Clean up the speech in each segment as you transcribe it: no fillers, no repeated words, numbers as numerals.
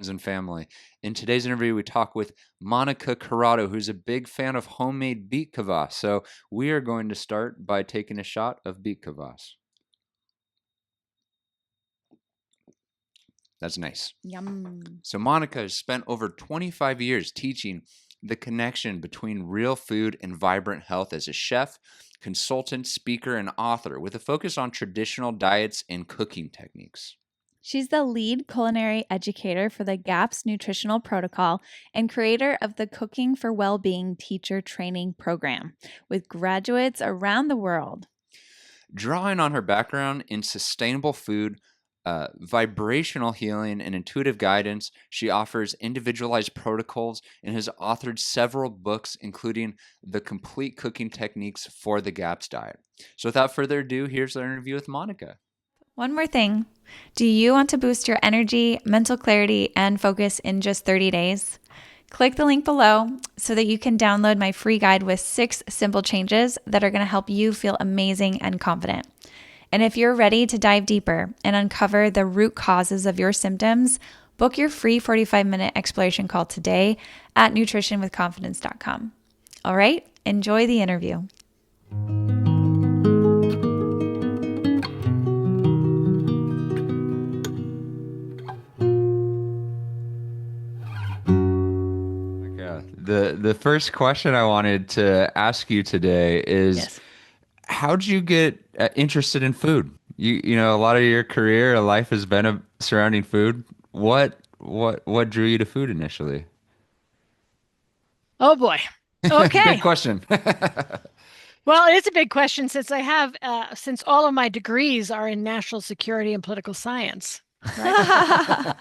and family. In today's interview, we talk with Monica Corrado, who's a big fan of homemade beet kvass. So we are going to start by taking a shot of beet kvass. That's nice. Yum. So Monica has spent over 25 years teaching the connection between real food and vibrant health as a chef, consultant, speaker, and author with a focus on traditional diets and cooking techniques. She's the lead culinary educator for the GAPS Nutritional Protocol and creator of the Cooking for Wellbeing Teacher Training Program with graduates around the world. Drawing on her background in sustainable food, vibrational healing, and intuitive guidance, she offers individualized protocols and has authored several books, including The Complete Cooking Techniques for the GAPS Diet. So without further ado, here's our interview with Monica. One more thing. Do you want to boost your energy, mental clarity, and focus in just 30 days? Click the link below so that you can download my free guide with 6 simple changes that are going to help you feel amazing and confident. And if you're ready to dive deeper and uncover the root causes of your symptoms, book your free 45-minute exploration call today at nutritionwithconfidence.com. All right, enjoy the interview. The first question I wanted to ask you today is, Yes. how'd you get interested in food? You know, a lot of your career, life has been surrounding food. What drew you to food initially? Oh boy. Okay. Big question. Well, it is a big question since since all of my degrees are in national security and political science. Right?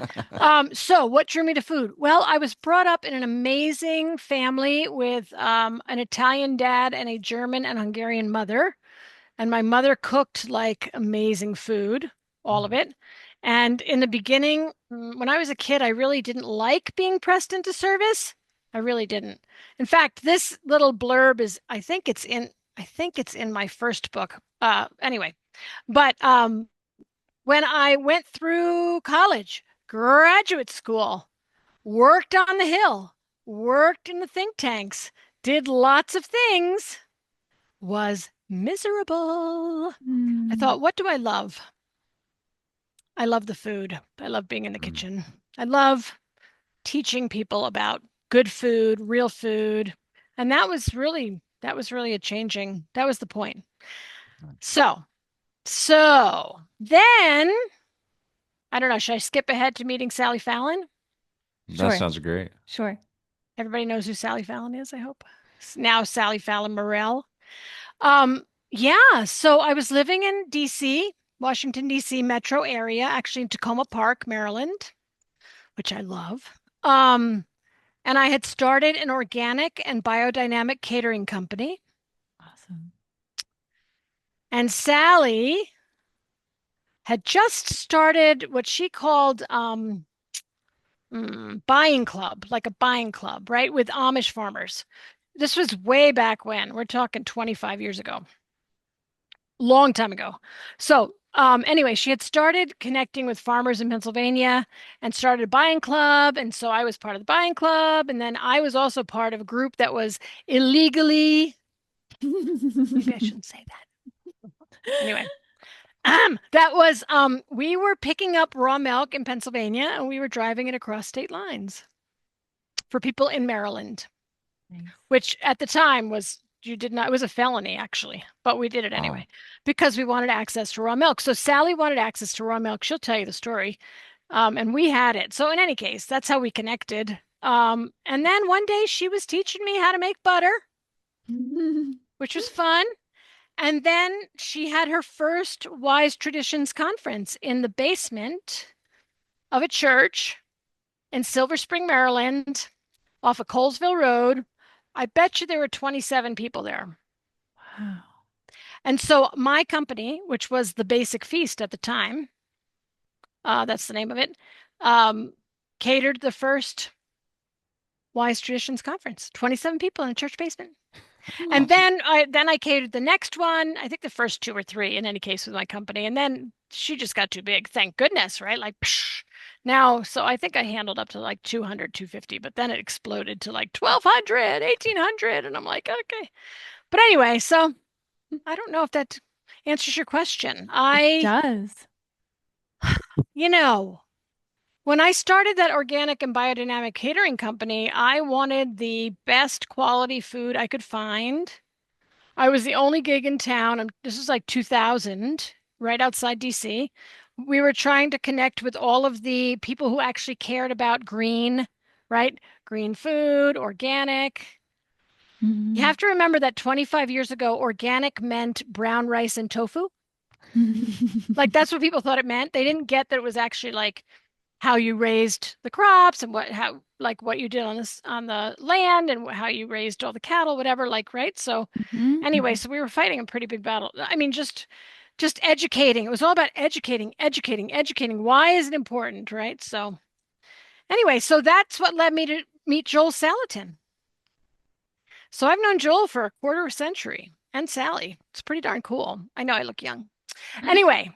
So what drew me to food? Well, I was brought up in an amazing family with an Italian dad and a German and Hungarian mother. And my mother cooked like amazing food, all of it. And in the beginning, when I was a kid, I really didn't like being pressed into service. I really didn't. In fact, this little blurb is, I think it's in my first book. Anyway, but when I went through college, graduate school, worked on the Hill, worked in the think tanks, did lots of things, was miserable. I thought, what do I love? I love the food. I love being in the kitchen. I love teaching people about good food, real food. And that was really a changing, that was the point. So then, I don't know, should I skip ahead to meeting Sally Fallon? That sounds great. Sure. Everybody knows who Sally Fallon is, I hope. Now Sally Fallon Morell. Yeah, so I was living in DC, Washington, D.C. metro area, actually in Tacoma Park, Maryland, which I love. And I had started an organic and biodynamic catering company. Awesome. And Sally had just started what she called buying club, like a buying club, right, with Amish farmers. This was way back when. We're talking 25 years ago. Long time ago. So anyway, she had started connecting with farmers in Pennsylvania and started a buying club. And so I was part of the buying club. And then I was also part of a group that was illegally, maybe I shouldn't say that. Anyway, that was, we were picking up raw milk in Pennsylvania and we were driving it across state lines for people in Maryland, which at the time was, it was a felony actually, but we did it anyway because we wanted access to raw milk. So Sally wanted access to raw milk. She'll tell you the story. And we had it. So in any case, that's how we connected. And then one day she was teaching me how to make butter, which was fun. And then she had her first Wise Traditions conference in the basement of a church in Silver Spring, Maryland, off of Colesville Road. I bet you there were 27 people there. Wow. And so my company, which was the Basic Feast at the time, that's the name of it, catered the first Wise Traditions conference, 27 people in a church basement. And then I catered the next one. I think the first 2 or 3 in any case with my company. And then she just got too big. Thank goodness, right? Like, psh. Now, so I think I handled up to like 200, 250, but then it exploded to like 1200, 1800. And I'm like, okay. But anyway, so I don't know if that answers your question. Does. You know, when I started that organic and biodynamic catering company, I wanted the best quality food I could find. I was the only gig in town. This was like 2000, right outside DC. We were trying to connect with all of the people who actually cared about green, right? Green food, organic. You have to remember that 25 years ago, organic meant brown rice and tofu. Like that's what people thought it meant. They didn't get that it was actually like how you raised the crops and what you did on this on the land and how you raised all the cattle, whatever, like, right? So anyway, so we were fighting a pretty big battle. I mean, just educating. It was all about educating, educating, educating. Why is it important, right? So anyway, so that's what led me to meet Joel Salatin. So I've known Joel for a quarter of a century and Sally. It's pretty darn cool. I know I look young. Anyway,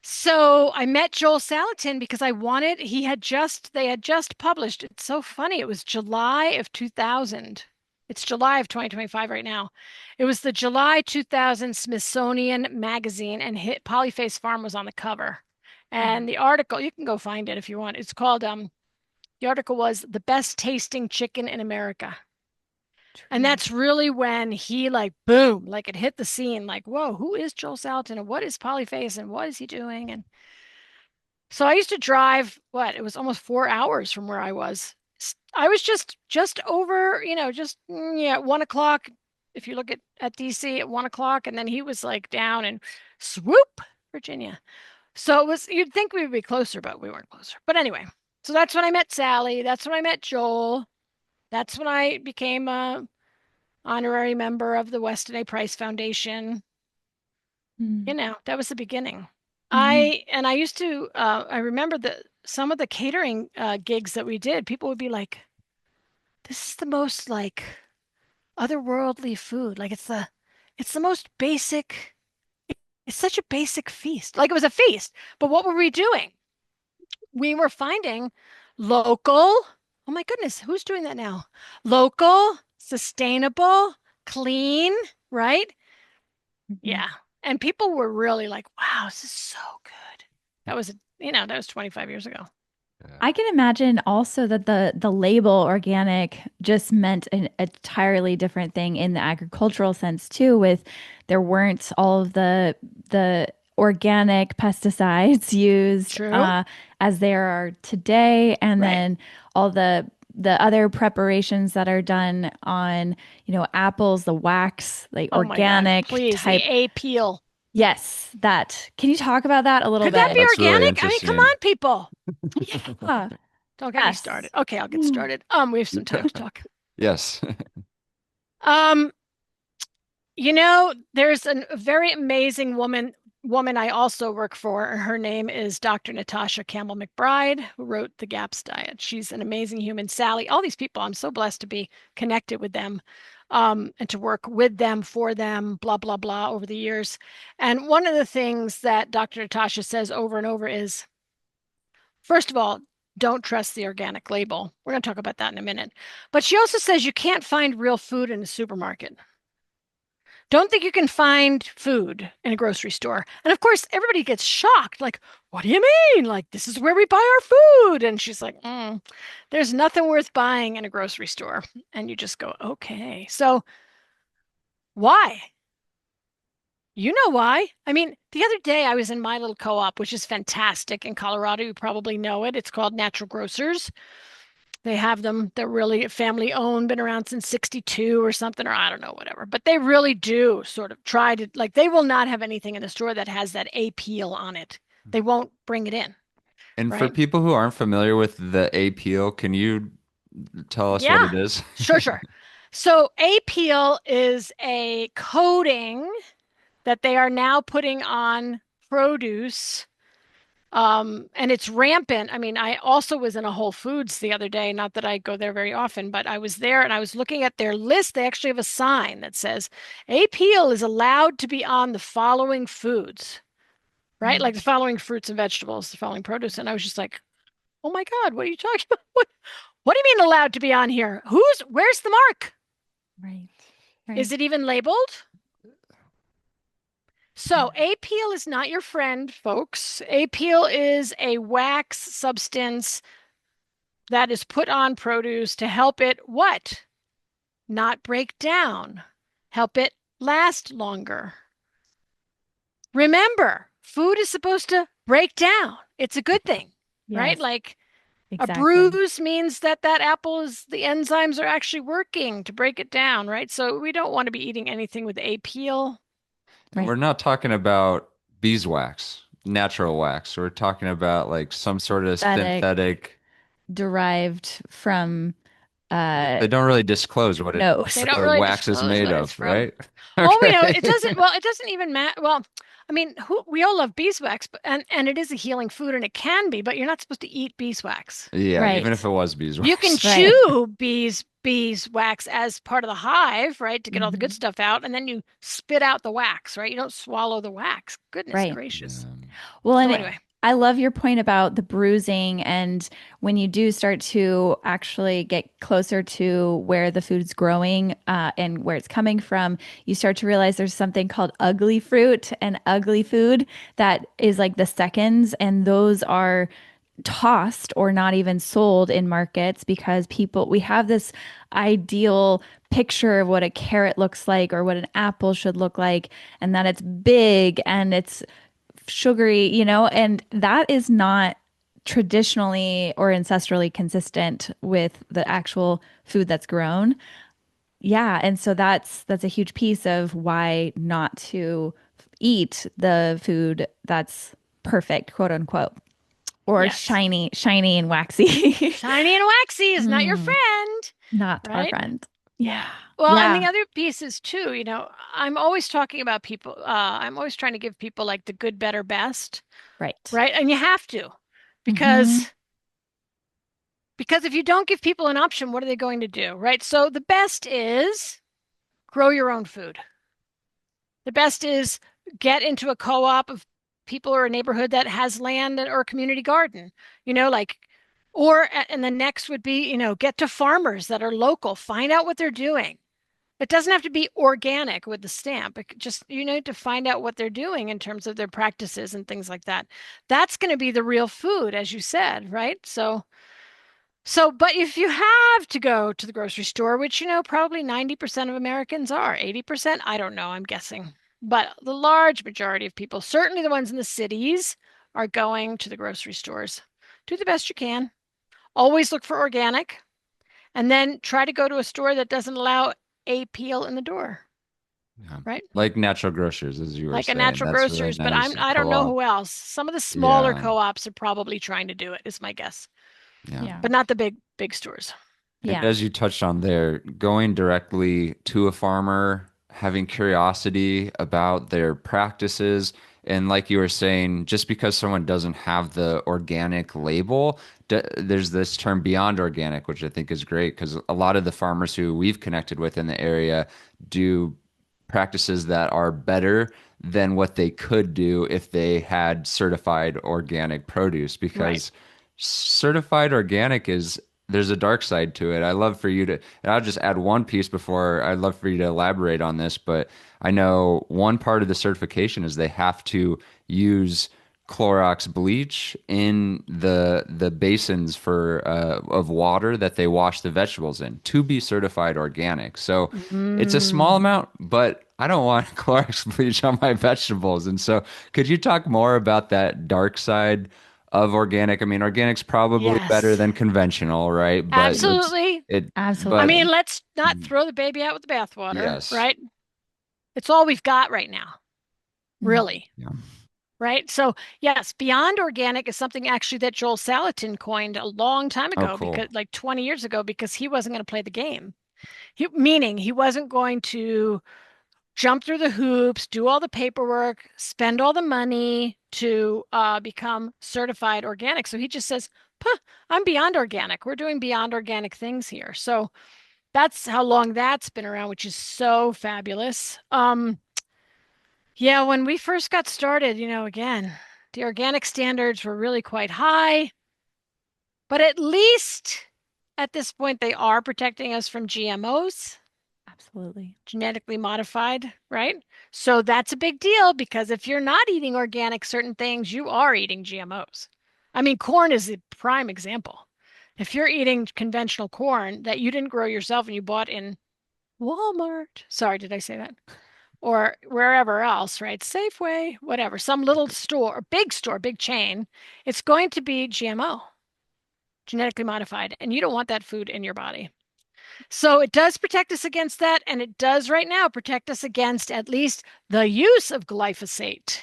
so I met Joel Salatin because they had just published. It's so funny. It was July of 2000. It's July of 2025 right now. It was the July 2000 Smithsonian Magazine, and Polyface Farm was on the cover. And the article, you can go find it if you want. It's called, the article was The Best Tasting Chicken in America. And that's really when he like, boom, like it hit the scene, like, whoa, who is Joel Salatin and what is Polyface and what is he doing? And so I used to drive, it was almost 4 hours from where I was. I was just over, just yeah, 1 o'clock. If you look at DC at 1 o'clock, and then he was like down in Swoop, Virginia. So you'd think we would be closer, but we weren't closer. But anyway, so that's when I met Sally. That's when I met Joel. That's when I became a honorary member of the Weston A Foundation. That was the beginning. I used to, I remember some of the catering gigs that we did, people would be like, this is the most like otherworldly food. Like it's the most basic, it's such a basic feast. Like it was a feast. But what were we doing? We were finding local, oh my goodness, who's doing that now? Local, sustainable, clean, right? Yeah. And people were really like, wow, this is so good. That was 25 years ago. I can imagine also that the label organic just meant an entirely different thing in the agricultural sense too, with there weren't all of the organic pesticides used as there are today, and then all the other preparations that are done on, apples, the wax, like organic type. The Apeel. Yes, that. Can you talk about that a little bit? Could that be That's really organic? I mean, come on, people. Yeah. Don't get me started. Okay, I'll get started. We have some time to talk. Yes. There's a very amazing woman I also work for. Her name is Dr. Natasha Campbell McBride, who wrote the GAPS diet. She's an amazing human. Sally, all these people, I'm so blessed to be connected with them, and to work with them, for them, blah, blah, blah, over the years. And one of the things that Dr. Natasha says over and over is, first of all, don't trust the organic label. We're going to talk about that in a minute. But she also says you can't find real food in a supermarket. Don't think you can find food in a grocery store. And of course, everybody gets shocked. Like, what do you mean? Like, this is where we buy our food. And she's like, there's nothing worth buying in a grocery store. And you just go, okay. So why? You know why? I mean, the other day I was in my little co-op, which is fantastic in Colorado. You probably know it. It's called Natural Grocers. They have them. They're really family owned, been around since 62 or something, or I don't know, whatever. But they really do sort of try to, like, they will not have anything in the store that has that Apeel on it. They won't bring it in. And for people who aren't familiar with the Apeel, can you tell us what it is? Sure. So Apeel is a coating that they are now putting on produce And it's rampant. I mean, I also was in a Whole Foods the other day, not that I go there very often, but I was there and I was looking at their list. They actually have a sign that says Apeel is allowed to be on the following foods, right? Like the following fruits and vegetables, the following produce. And I was just like, oh my God, what are you talking about? What do you mean allowed to be on here? Where's the mark? Right. Is it even labeled? So Apeel is not your friend, folks. Apeel is a wax substance that is put on produce to help it what? Not break down, help it last longer. Remember, food is supposed to break down. It's a good thing, right? Yes, Like a exactly. bruise means that the enzymes are actually working to break it down, right? So we don't want to be eating anything with Apeel. And we're not talking about beeswax, natural wax. We're talking about like some sort of Synthetic, synthetic. derived from They don't really disclose what no. They don't the really wax is disclose made what it's of, from. right? Oh, we know Okay. it doesn't even matter. Well, I mean, we all love beeswax, but and it is a healing food and it can be, but you're not supposed to eat beeswax. Yeah, even if Right. it was You can beeswax. Right. chew beeswax as part of the hive, right, to get all the good Mhm. stuff out, and then you spit out the wax, right? You don't swallow the wax. Goodness Right. gracious. Well, So and anyway, I love your point about the bruising. And when you do start to actually get closer to where the food's growing and where it's coming from, you start to realize there's something called ugly fruit and ugly food that is like the seconds. And those are tossed or not even sold in markets because we have this ideal picture of what a carrot looks like or what an apple should look like, and that it's big and it's sugary, and that is not traditionally or ancestrally consistent with the actual food that's grown. Yeah, and so that's a huge piece of why not to eat the food that's perfect, quote unquote, or yes. shiny and waxy. Shiny and waxy is not your Mm, friend, not our right? friend. Yeah. Well, and the Yeah. other piece is too, I'm always talking about people, I'm always trying to give people like the good, better, best, Right. right? And you have to, Hmm. because if you don't give people an option, what are they going to do, right? So the best is grow your own food. The best is get into a co-op of people or a neighborhood that has land or a community garden, like, and the next would be, get to farmers that are local, find out what they're doing. It doesn't have to be organic with the stamp. Just you need to find out what they're doing in terms of their practices and things like that. That's going to be the real food, as you said, right? But if you have to go to the grocery store, which, probably 90% of Americans are, 80%, I don't know, I'm guessing. But the large majority of people, certainly the ones in the cities, are going to the grocery stores. Do the best you can. Always look for organic, and then try to go to a store that doesn't allow Apeel in the door, Yeah. right? Like natural grocers, as you were Like a saying. natural That's really grocers, but nice. And I don't know co-op. who else. Some of the smaller Yeah. co-ops are probably trying to do it, is my guess, Yeah. Yeah. but not the big stores. And Yeah. as you touched on there, going directly to a farmer, having curiosity about their practices, and like you were saying, just because someone doesn't have the organic label, there's this term beyond organic, which I think is great because a lot of the farmers who we've connected with in the area do practices that are better than what they could do if they had certified organic produce Right. because certified organic is there's a dark side to it. I love for you to, and I'll just add one piece before I'd love for you to elaborate on this, but I know one part of the certification is they have to use Clorox bleach in the basins for of water that they wash the vegetables in to be certified organic. So it's a small Mm. amount, but I don't want Clorox bleach on my vegetables. And so could you talk more about that dark side of organic? I mean, organic's probably better Yes, than conventional, right? But absolutely. I but mean, Absolutely. let's not throw the baby out with the bathwater, yes. right? It's all we've got right now, Mhm. really, Yeah. right? So, yes, beyond organic is something actually that Joel Salatin coined a long time Oh, ago, cool. because like 20 years ago, because he wasn't going to play the game. Meaning he wasn't going to jump through the hoops, do all the paperwork, spend all the money to become certified organic. So he just says, "Puh, I'm beyond organic. We're doing beyond organic things here." So that's how long that's been around, which is so fabulous. Yeah, when we first got started, again, the organic standards were really quite high, but at least at this point, they are protecting us from GMOs. Absolutely. Genetically modified, right? So that's a big deal because if you're not eating organic certain things, you are eating GMOs. I mean, corn is a prime example. If you're eating conventional corn that you didn't grow yourself and you bought in Walmart, sorry, did I say that? Or wherever else, right? Safeway, whatever, some little store, big chain, it's going to be GMO, genetically modified, and you don't want that food in your body. So it does protect us against that, and it does right now protect us against at least the use of glyphosate.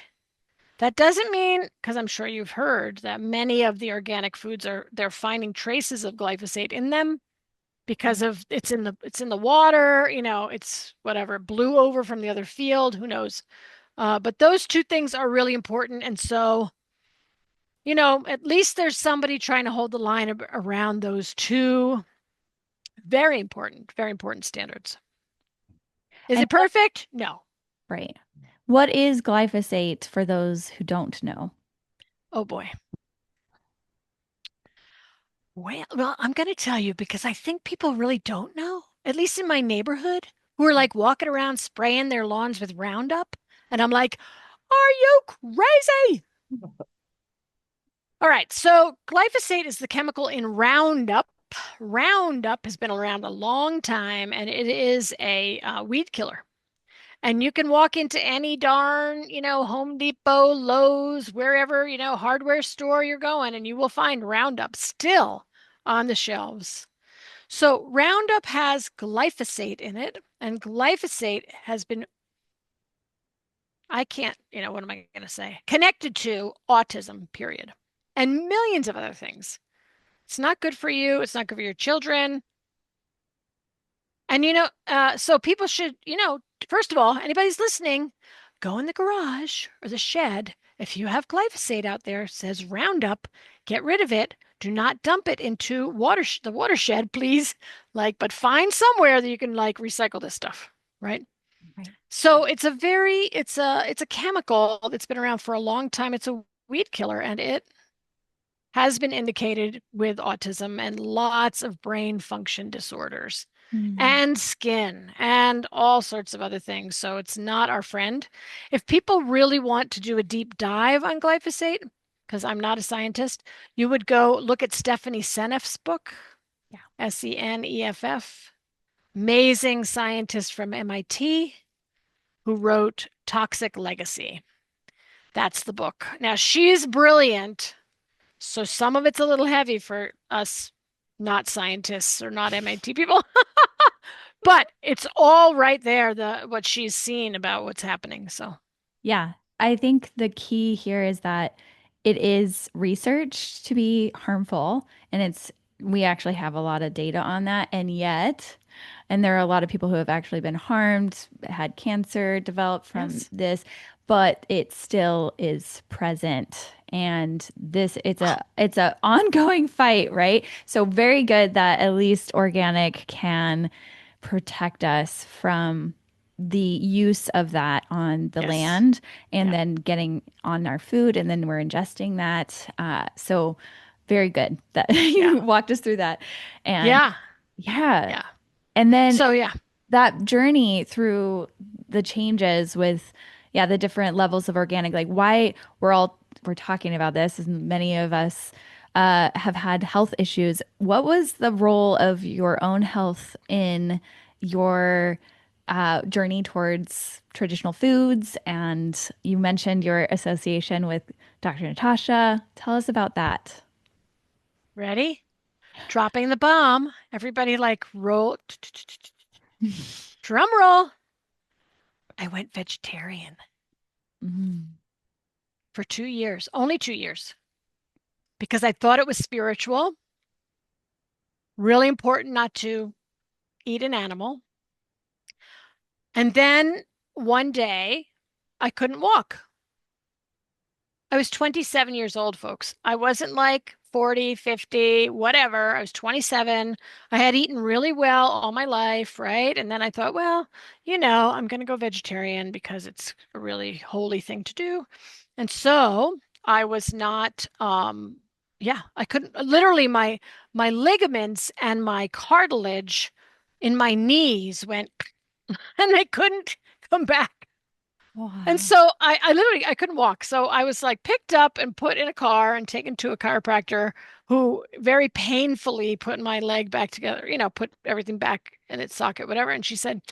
That doesn't mean, because I'm sure you've heard that many of the organic foods they're finding traces of glyphosate in them because of it's in the water, it's whatever, blew over from the other field, who knows. But those two things are really important. And so, at least there's somebody trying to hold the line around those two very important standards. Is And it perfect? No. right. What is glyphosate for those who don't know? Oh boy. Well, I'm going to tell you because I think people really don't know, at least in my neighborhood, who are like walking around spraying their lawns with Roundup. And I'm like, are you crazy? All right. So glyphosate is the chemical in Roundup. Roundup has been around a long time and it is a weed killer. And you can walk into any darn, Home Depot, Lowe's, wherever, hardware store you're going, and you will find Roundup still on the shelves. So Roundup has glyphosate in it, and glyphosate has been, I can't, what am I going to say? Connected to autism, period, and millions of other things. It's not good for you. It's not good for your children. And, so people should, first of all, anybody's listening, go in the garage or the shed. If you have glyphosate out there, it says Roundup, get rid of it. Do not dump it into the watershed, please. But find somewhere that you can recycle this stuff, right? Right. So it's a chemical that's been around for a long time. It's a weed killer, and it has been indicated with autism and lots of brain function disorders Mm. and skin and all sorts of other things. So it's not our friend. If people really want to do a deep dive on glyphosate, because I'm not a scientist, you would go look at Stephanie Seneff's book, Yeah. Seneff. Amazing scientist from MIT who wrote Toxic Legacy. That's the book. Now, she's brilliant. So some of it's a little heavy for us not scientists or not MIT people, but it's all right there, what she's seen about what's happening. So Yeah. I think the key here is that it is researched to be harmful and we actually have a lot of data on that. And there are a lot of people who have actually been harmed, had cancer developed from yes. this, but it still is present. And it's a ongoing fight, right? So very good that at least organic can protect us from the use of that on the Yes. land and Yeah. then getting on our food and then we're ingesting that. So very good that Yeah. you walked us through that. And Yeah. yeah. Yeah. And then So yeah. that journey through the changes with, yeah, the different levels of organic, like why we're talking about this, and many of us have had health issues. What was the role of your own health in your journey towards traditional foods? And you mentioned your association with Dr. Natasha. Tell us about that. Ready? Dropping the bomb. Everybody roll. Drum roll. I went vegetarian Mhm. for 2 years, only 2 years, because I thought it was spiritual. Really important not to eat an animal. And then one day I couldn't walk. I was 27 years old, folks. I wasn't like 40, 50, whatever. I was 27. I had eaten really well all my life, right? And then I thought, well, I'm going to go vegetarian because it's a really holy thing to do. And so I was not, yeah, I couldn't, literally my ligaments and my cartilage in my knees went and they couldn't come back. And Wow. so I literally I couldn't walk. So I was like picked up and put in a car and taken to a chiropractor who very painfully put my leg back together, put everything back in its socket, whatever. And she said,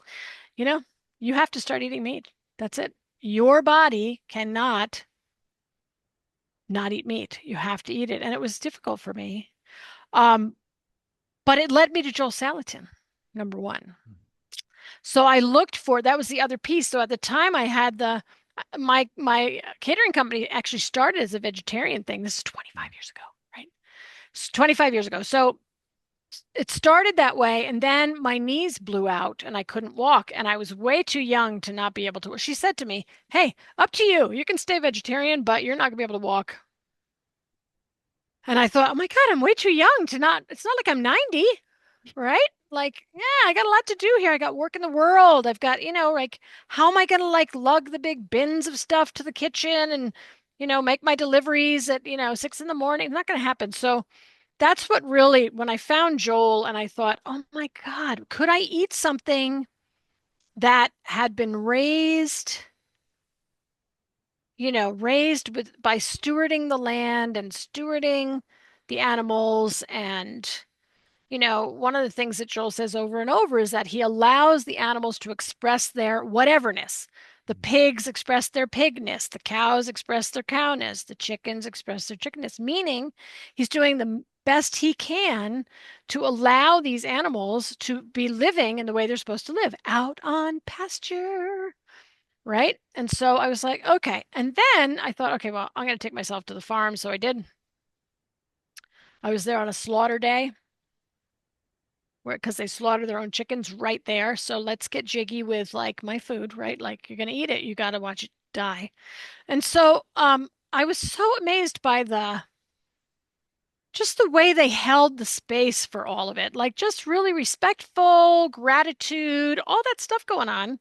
you know, you have to start eating meat. That's it. Your body cannot not eat meat. You have to eat it. And it was difficult for me. Um, but it led me to Joel Salatin, number one. So I looked for that was the other piece. So at the time I had my catering company actually started as a vegetarian thing. This is 25 years ago, right? It's 25 years ago. So it started that way, and then my knees blew out and I couldn't walk, and I was way too young to not be able to. She said to me, "Hey, up to you. You can stay vegetarian, but you're not going to be able to walk." And I thought, "Oh my God, I'm way too young to not. It's not like I'm 90." Right? Like, yeah, I got a lot to do here. I got work in the world. I've got, like, how am I going to like lug the big bins of stuff to the kitchen and, make my deliveries at, 6 in the morning? It's not going to happen. So that's what really, when I found Joel and I thought, oh my God, could I eat something that had been raised by stewarding the land and stewarding the animals and one of the things that Joel says over and over is that he allows the animals to express their whateverness. The pigs express their pigness, the cows express their cowness, the chickens express their chickenness, meaning he's doing the best he can to allow these animals to be living in the way they're supposed to live, out on pasture, right? And so I was like, okay. And then I thought, okay, well, I'm going to take myself to the farm. So I did. I was there on a slaughter day because they slaughter their own chickens right there. So let's get jiggy with like my food, right? Like you're gonna eat it, you gotta watch it die. And so I was so amazed by the just the way they held the space for all of it. Like just really respectful, gratitude, all that stuff going on.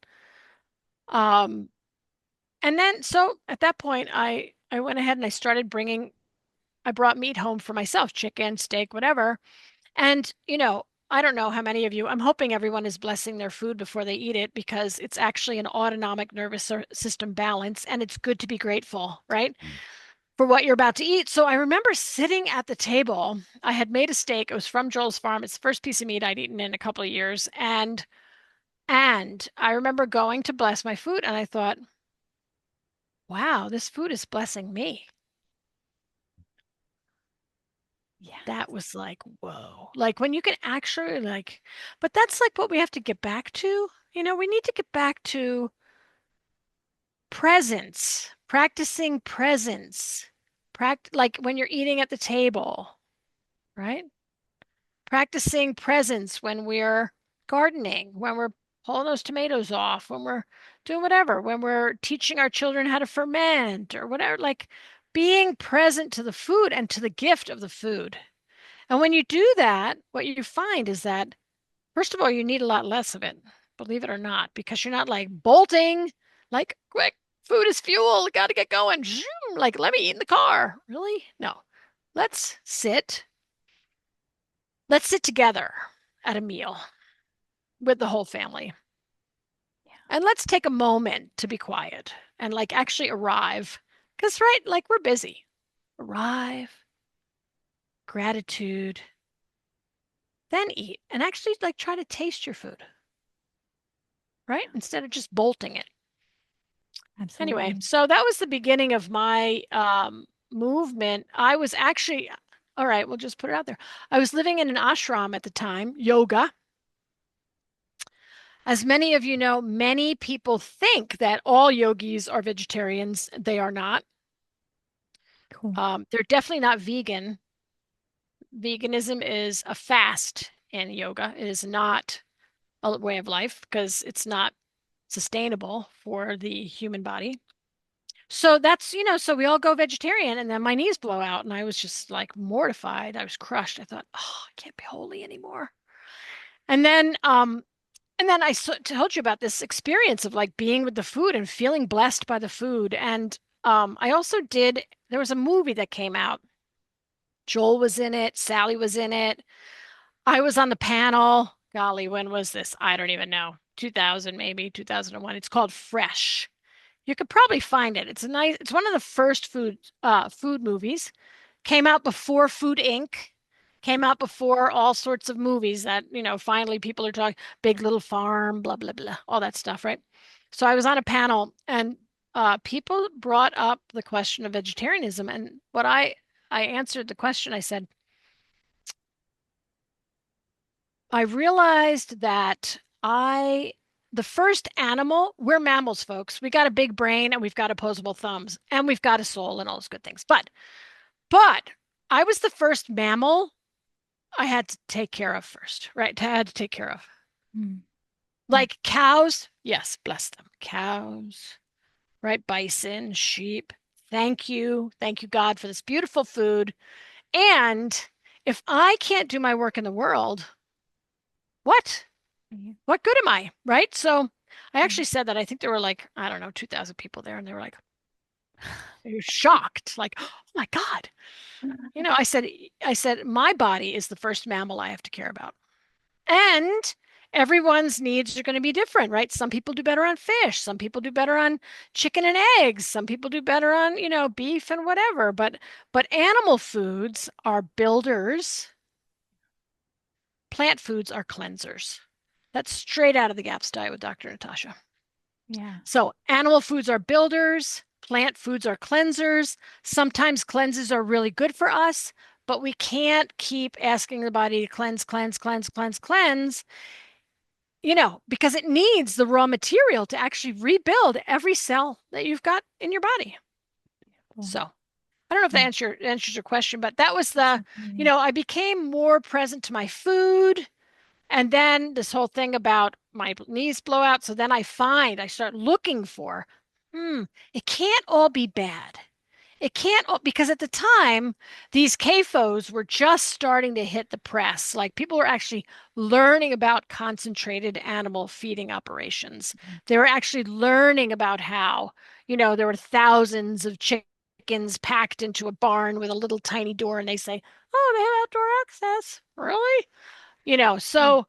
Um and then so at that point I went ahead and I brought meat home for myself, chicken, steak, whatever. And, I don't know how many of you, I'm hoping everyone is blessing their food before they eat it because it's actually an autonomic nervous system balance and it's good to be grateful, right? For what you're about to eat. So I remember sitting at the table. I had made a steak. It was from Joel's farm. It's the first piece of meat I'd eaten in a couple of years. And I remember going to bless my food and I thought, wow, this food is blessing me. Yeah. That was like, whoa. Like when you can actually but that's like what we have to get back to. We need to get back to presence, practicing presence. Like when you're eating at the table, right? Practicing presence when we're gardening, when we're pulling those tomatoes off, when we're doing whatever, when we're teaching our children how to ferment or whatever, like being present to the food and to the gift of the food. And when you do that, what you find is that, first of all, you need a lot less of it, believe it or not, because you're not like bolting, like, quick, food is fuel, got to get going. Like, let me eat in the car. Really? No. Let's sit. Let's sit together at a meal with the whole family. And let's take a moment to be quiet and like actually arrive. Because, right, like we're busy. Arrive, gratitude, then eat and actually like try to taste your food, right? Instead of just bolting it. Anyway, Absolutely. so that was the beginning of my movement. I was actually, all right, we'll just put it out there. I was living in an ashram at the time, yoga. As many of you know, many people think that all yogis are vegetarians. They are not. Cool. They're definitely not vegan. Veganism is a fast in yoga. It is not a way of life because it's not sustainable for the human body. So that's, so we all go vegetarian and then my knees blow out and I was just like mortified. I was crushed. I thought, oh, I can't be holy anymore. And then told you about this experience of like being with the food and feeling blessed by the food. And I also there was a movie that came out. Joel was in it, Sally was in it. I was on the panel. Golly, when was this? I don't even know. 2000, maybe 2001. It's called Fresh. You could probably find it. It's one of the first food movies. Came out before Food Inc. Came out before all sorts of movies that, finally people are talking Big Little Farm, blah, blah, blah, all that stuff, right? So I was on a panel and people brought up the question of vegetarianism. And I answered the question, I said, I realized that the first animal, we're mammals, folks. We got a big brain and we've got opposable thumbs and we've got a soul and all those good things. But I was the first mammal I had to take care of first, right? I had to take care of. Mm. Like cows, yes, bless them. Cows, right? Bison, sheep. Thank you. Thank you, God, for this beautiful food. And if I can't do my work in the world, what? What good am I? Right? So I actually said that I think there were like, I don't know, 2,000 people there, and they were shocked, like, oh my God. I said, my body is the first mammal I have to care about. And everyone's needs are going to be different, right? Some people do better on fish. Some people do better on chicken and eggs. Some people do better on, beef and whatever. But animal foods are builders. Plant foods are cleansers. That's straight out of the GAPS diet with Dr. Natasha. Yeah. So animal foods are builders. Plant foods are cleansers. Sometimes cleanses are really good for us, but we can't keep asking the body to cleanse, because it needs the raw material to actually rebuild every cell that you've got in your body. So I don't know if that answers your question, but that was I became more present to my food. And then this whole thing about my knees blow out. So then I start looking for, it can't all be bad. It can't, because at the time, these CAFOs were just starting to hit the press. Like people were actually learning about concentrated animal feeding operations. They were actually learning about how, there were thousands of chickens packed into a barn with a little tiny door, and they say, oh, they have outdoor access. Really? So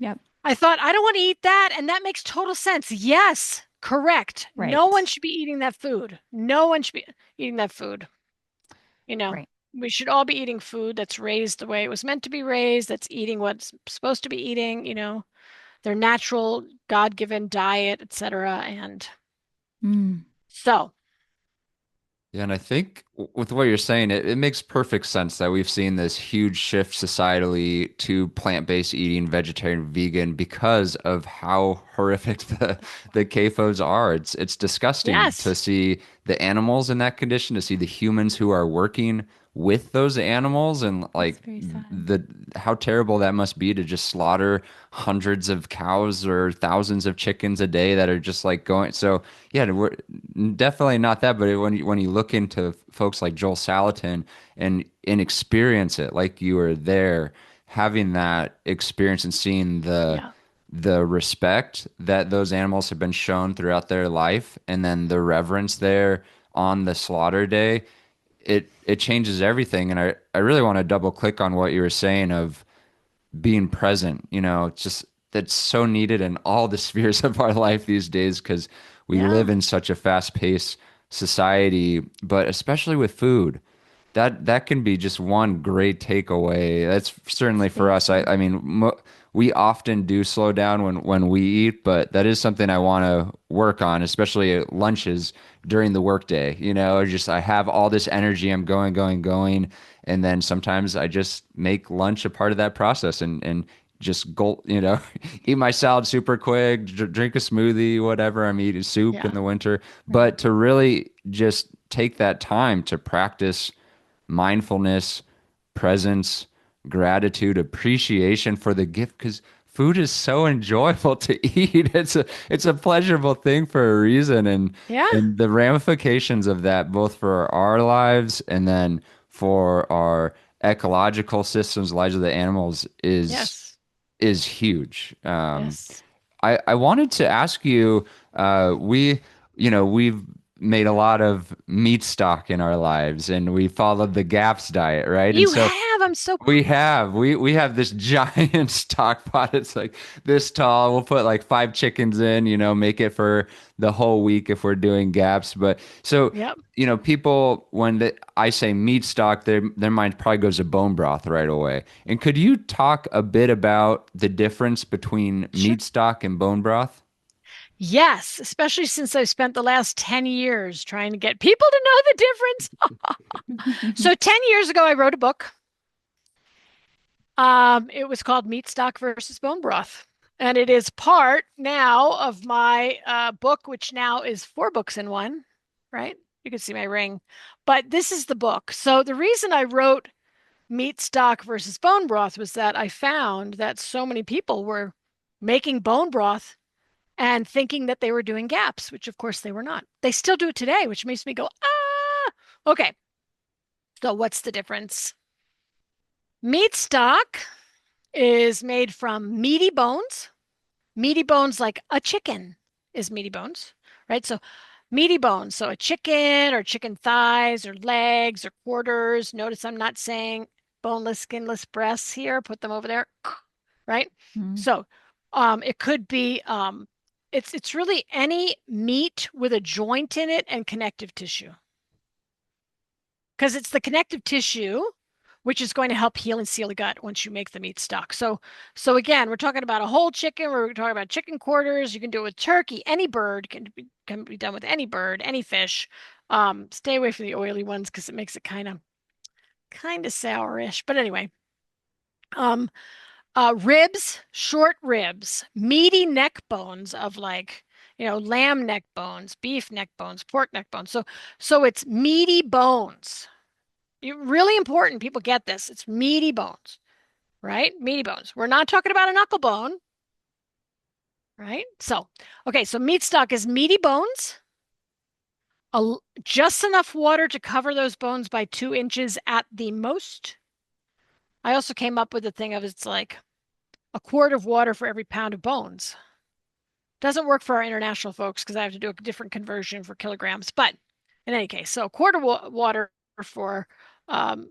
Yep. I thought, I don't want to eat that. And that makes total sense. Yes, correct. Right. No one should be eating that food. No one should be eating that food. Right. We should all be eating food that's raised the way it was meant to be raised, that's eating what's supposed to be eating, their natural, God-given diet, etc. And so. Yeah, and I think with what you're saying, it makes perfect sense that we've seen this huge shift societally to plant-based eating, vegetarian, vegan, because of how horrific the CAFOs are. It's disgusting to Yes. see the animals in that condition, to see the humans who are working with those animals, and like the how terrible that must be to just slaughter hundreds of cows or thousands of chickens a day that are just like going. So yeah, we're definitely not that. But when you look into folks like Joel Salatin and experience it, like you were there, having that experience and seeing the respect that those animals have been shown throughout their life, and then the reverence there on the slaughter day, it changes everything. And I really want to double click on what you were saying of being present. It's just that's so needed in all the spheres of our life these days, because we live in such a fast-paced society, but especially with food. That can be just one great takeaway. That's certainly for us. I mean, we often do slow down when we eat, but that is something I want to work on, especially at lunches during the workday. Just I have all this energy, I'm going, and then sometimes I just make lunch a part of that process and just go, eat my salad super quick, drink a smoothie, whatever I'm eating, soup in the winter. But to really just take that time to practice mindfulness, presence, gratitude, appreciation for the gift. Because food is so enjoyable to eat. It's a pleasurable thing for a reason, Yeah. and the ramifications of that, both for our lives and then for our ecological systems, lives of the animals, Yes. is huge. Yes. I wanted to ask you, we've made a lot of meat stock in our lives, and we followed the GAPS diet, right? And You so have. I'm so we have this giant stock pot. It's like this tall. We'll put like 5 chickens in, make it for the whole week if we're doing gaps. But so, Yep. people I say meat stock, their mind probably goes to bone broth right away. And could you talk a bit about the difference between Sure. meat stock and bone broth? Yes, especially since I've spent the last 10 years trying to get people to know the difference. So 10 years ago, I wrote a book. It was called Meat Stock versus Bone Broth. And it is part now of my book, which now is 4 books in one, right? You can see my ring. But this is the book. So the reason I wrote Meat Stock versus Bone Broth was that I found that so many people were making bone broth and thinking that they were doing gaps, which of course they were not. They still do it today, which makes me go, ah, okay. So what's the difference? Meat stock is made from meaty bones. Meaty bones, like a chicken, is meaty bones, right? So meaty bones. So a chicken or chicken thighs or legs or quarters. Notice I'm not saying boneless, skinless breasts here. Put them over there, right? Mm. So it could be it's really any meat with a joint in it and connective tissue. Because it's the connective tissue which is going to help heal and seal the gut once you make the meat stock. So again, we're talking about a whole chicken. We're talking about chicken quarters. You can do it with turkey. Any bird can be done with any bird, any fish. Stay away from the oily ones because it makes it kind of sourish. But anyway, um, ribs, short ribs, meaty neck bones of like lamb neck bones, beef neck bones, pork neck bones. So it's meaty bones. Really important. People get this. It's meaty bones, right? Meaty bones. We're not talking about a knuckle bone, right? So, okay, so meat stock is meaty bones, just enough water to cover those bones by 2 inches at the most. I also came up with the thing of it's like a quart of water for every pound of bones. Doesn't work for our international folks because I have to do a different conversion for kilograms. But in any case, so a quart of water for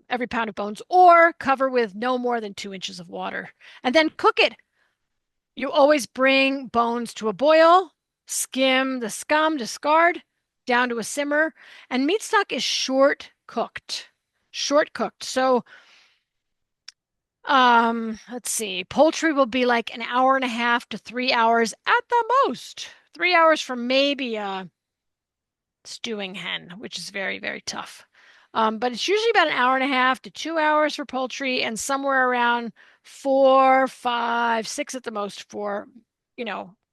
every pound of bones, or cover with no more than 2 inches of water, and then cook it. You always bring bones to a boil, skim the scum, discard, down to a simmer, and meat stock is short cooked. Short cooked. So let's see. Poultry will be like an hour and a half to 3 hours at the most. 3 hours for maybe a stewing hen, which is very, very tough. But it's usually about an hour and a half to 2 hours for poultry, and somewhere around 4, 5, 6 at the most for,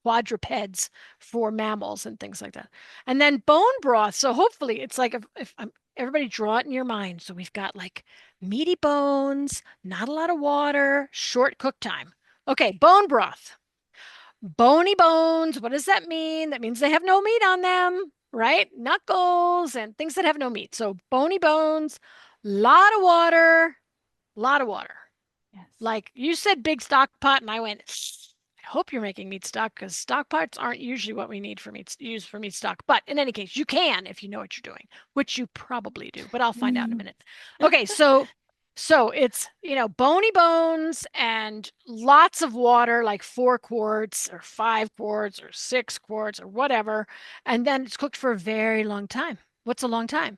quadrupeds, for mammals and things like that. And then bone broth. So hopefully it's like if everybody draw it in your mind. So we've got like meaty bones, not a lot of water, short cook time. Okay, bone broth. Bony bones, what does that mean? That means they have no meat on them, right? Knuckles and things that have no meat. So bony bones, lot of water, lot of water. Yes. Like you said, big stock pot, and I went, I hope you're making meat stock because stock pots aren't usually what we need for use for meat stock. But in any case, you can if you know what you're doing, which you probably do, but I'll find out in a minute. Okay, so it's, bony bones and lots of water, like 4 quarts or 5 quarts or 6 quarts or whatever. And then it's cooked for a very long time. What's a long time?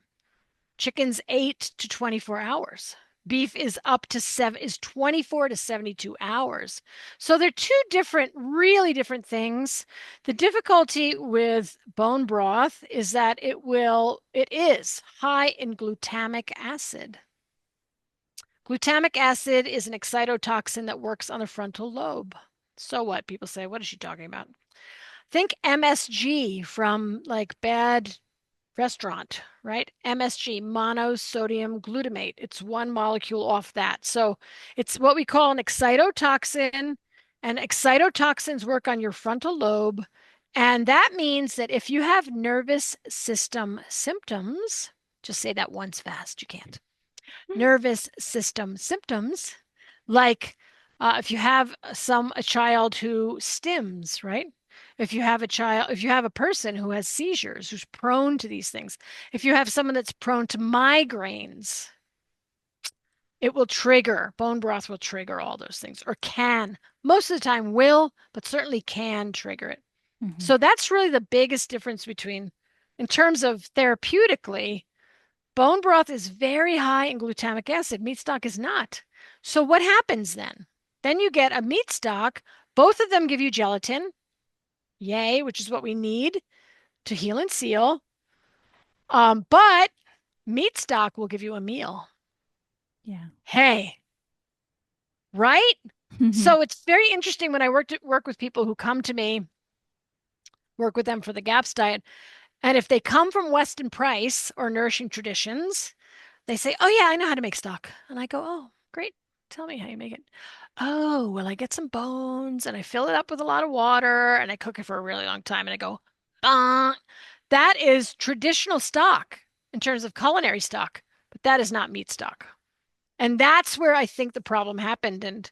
Chicken's 8 to 24 hours. Beef is is 24 to 72 hours. So they're two different, really different things. The difficulty with bone broth is that it is high in glutamic acid. Glutamic acid is an excitotoxin that works on the frontal lobe. So what? People say, what is she talking about? Think MSG from like bad restaurant, right? MSG, monosodium glutamate. It's one molecule off that. So it's what we call an excitotoxin. And excitotoxins work on your frontal lobe. And that means that if you have nervous system symptoms, just say that once fast, you can't. Nervous system symptoms, like if you have a child who stims, right? If you have a person who has seizures, who's prone to these things, if you have someone that's prone to migraines, it will trigger, bone broth will trigger all those things, or can. Most of the time will, but certainly can trigger it. Mm-hmm. So that's really the biggest difference between, in terms of therapeutically, bone broth is very high in glutamic acid. Meat stock is not. So what happens then? Then you get a meat stock. Both of them give you gelatin. Yay, which is what we need to heal and seal. But meat stock will give you a meal. Yeah. Hey, right? Mm-hmm. So it's very interesting when I work with people who come to me, work with them for the GAPS diet. And if they come from Weston Price or Nourishing Traditions, they say, "Oh yeah, I know how to make stock." And I go, "Oh, great. Tell me how you make it." "Oh, well, I get some bones and I fill it up with a lot of water and I cook it for a really long time." And I go, that is traditional stock in terms of culinary stock, but that is not meat stock. And that's where I think the problem happened. And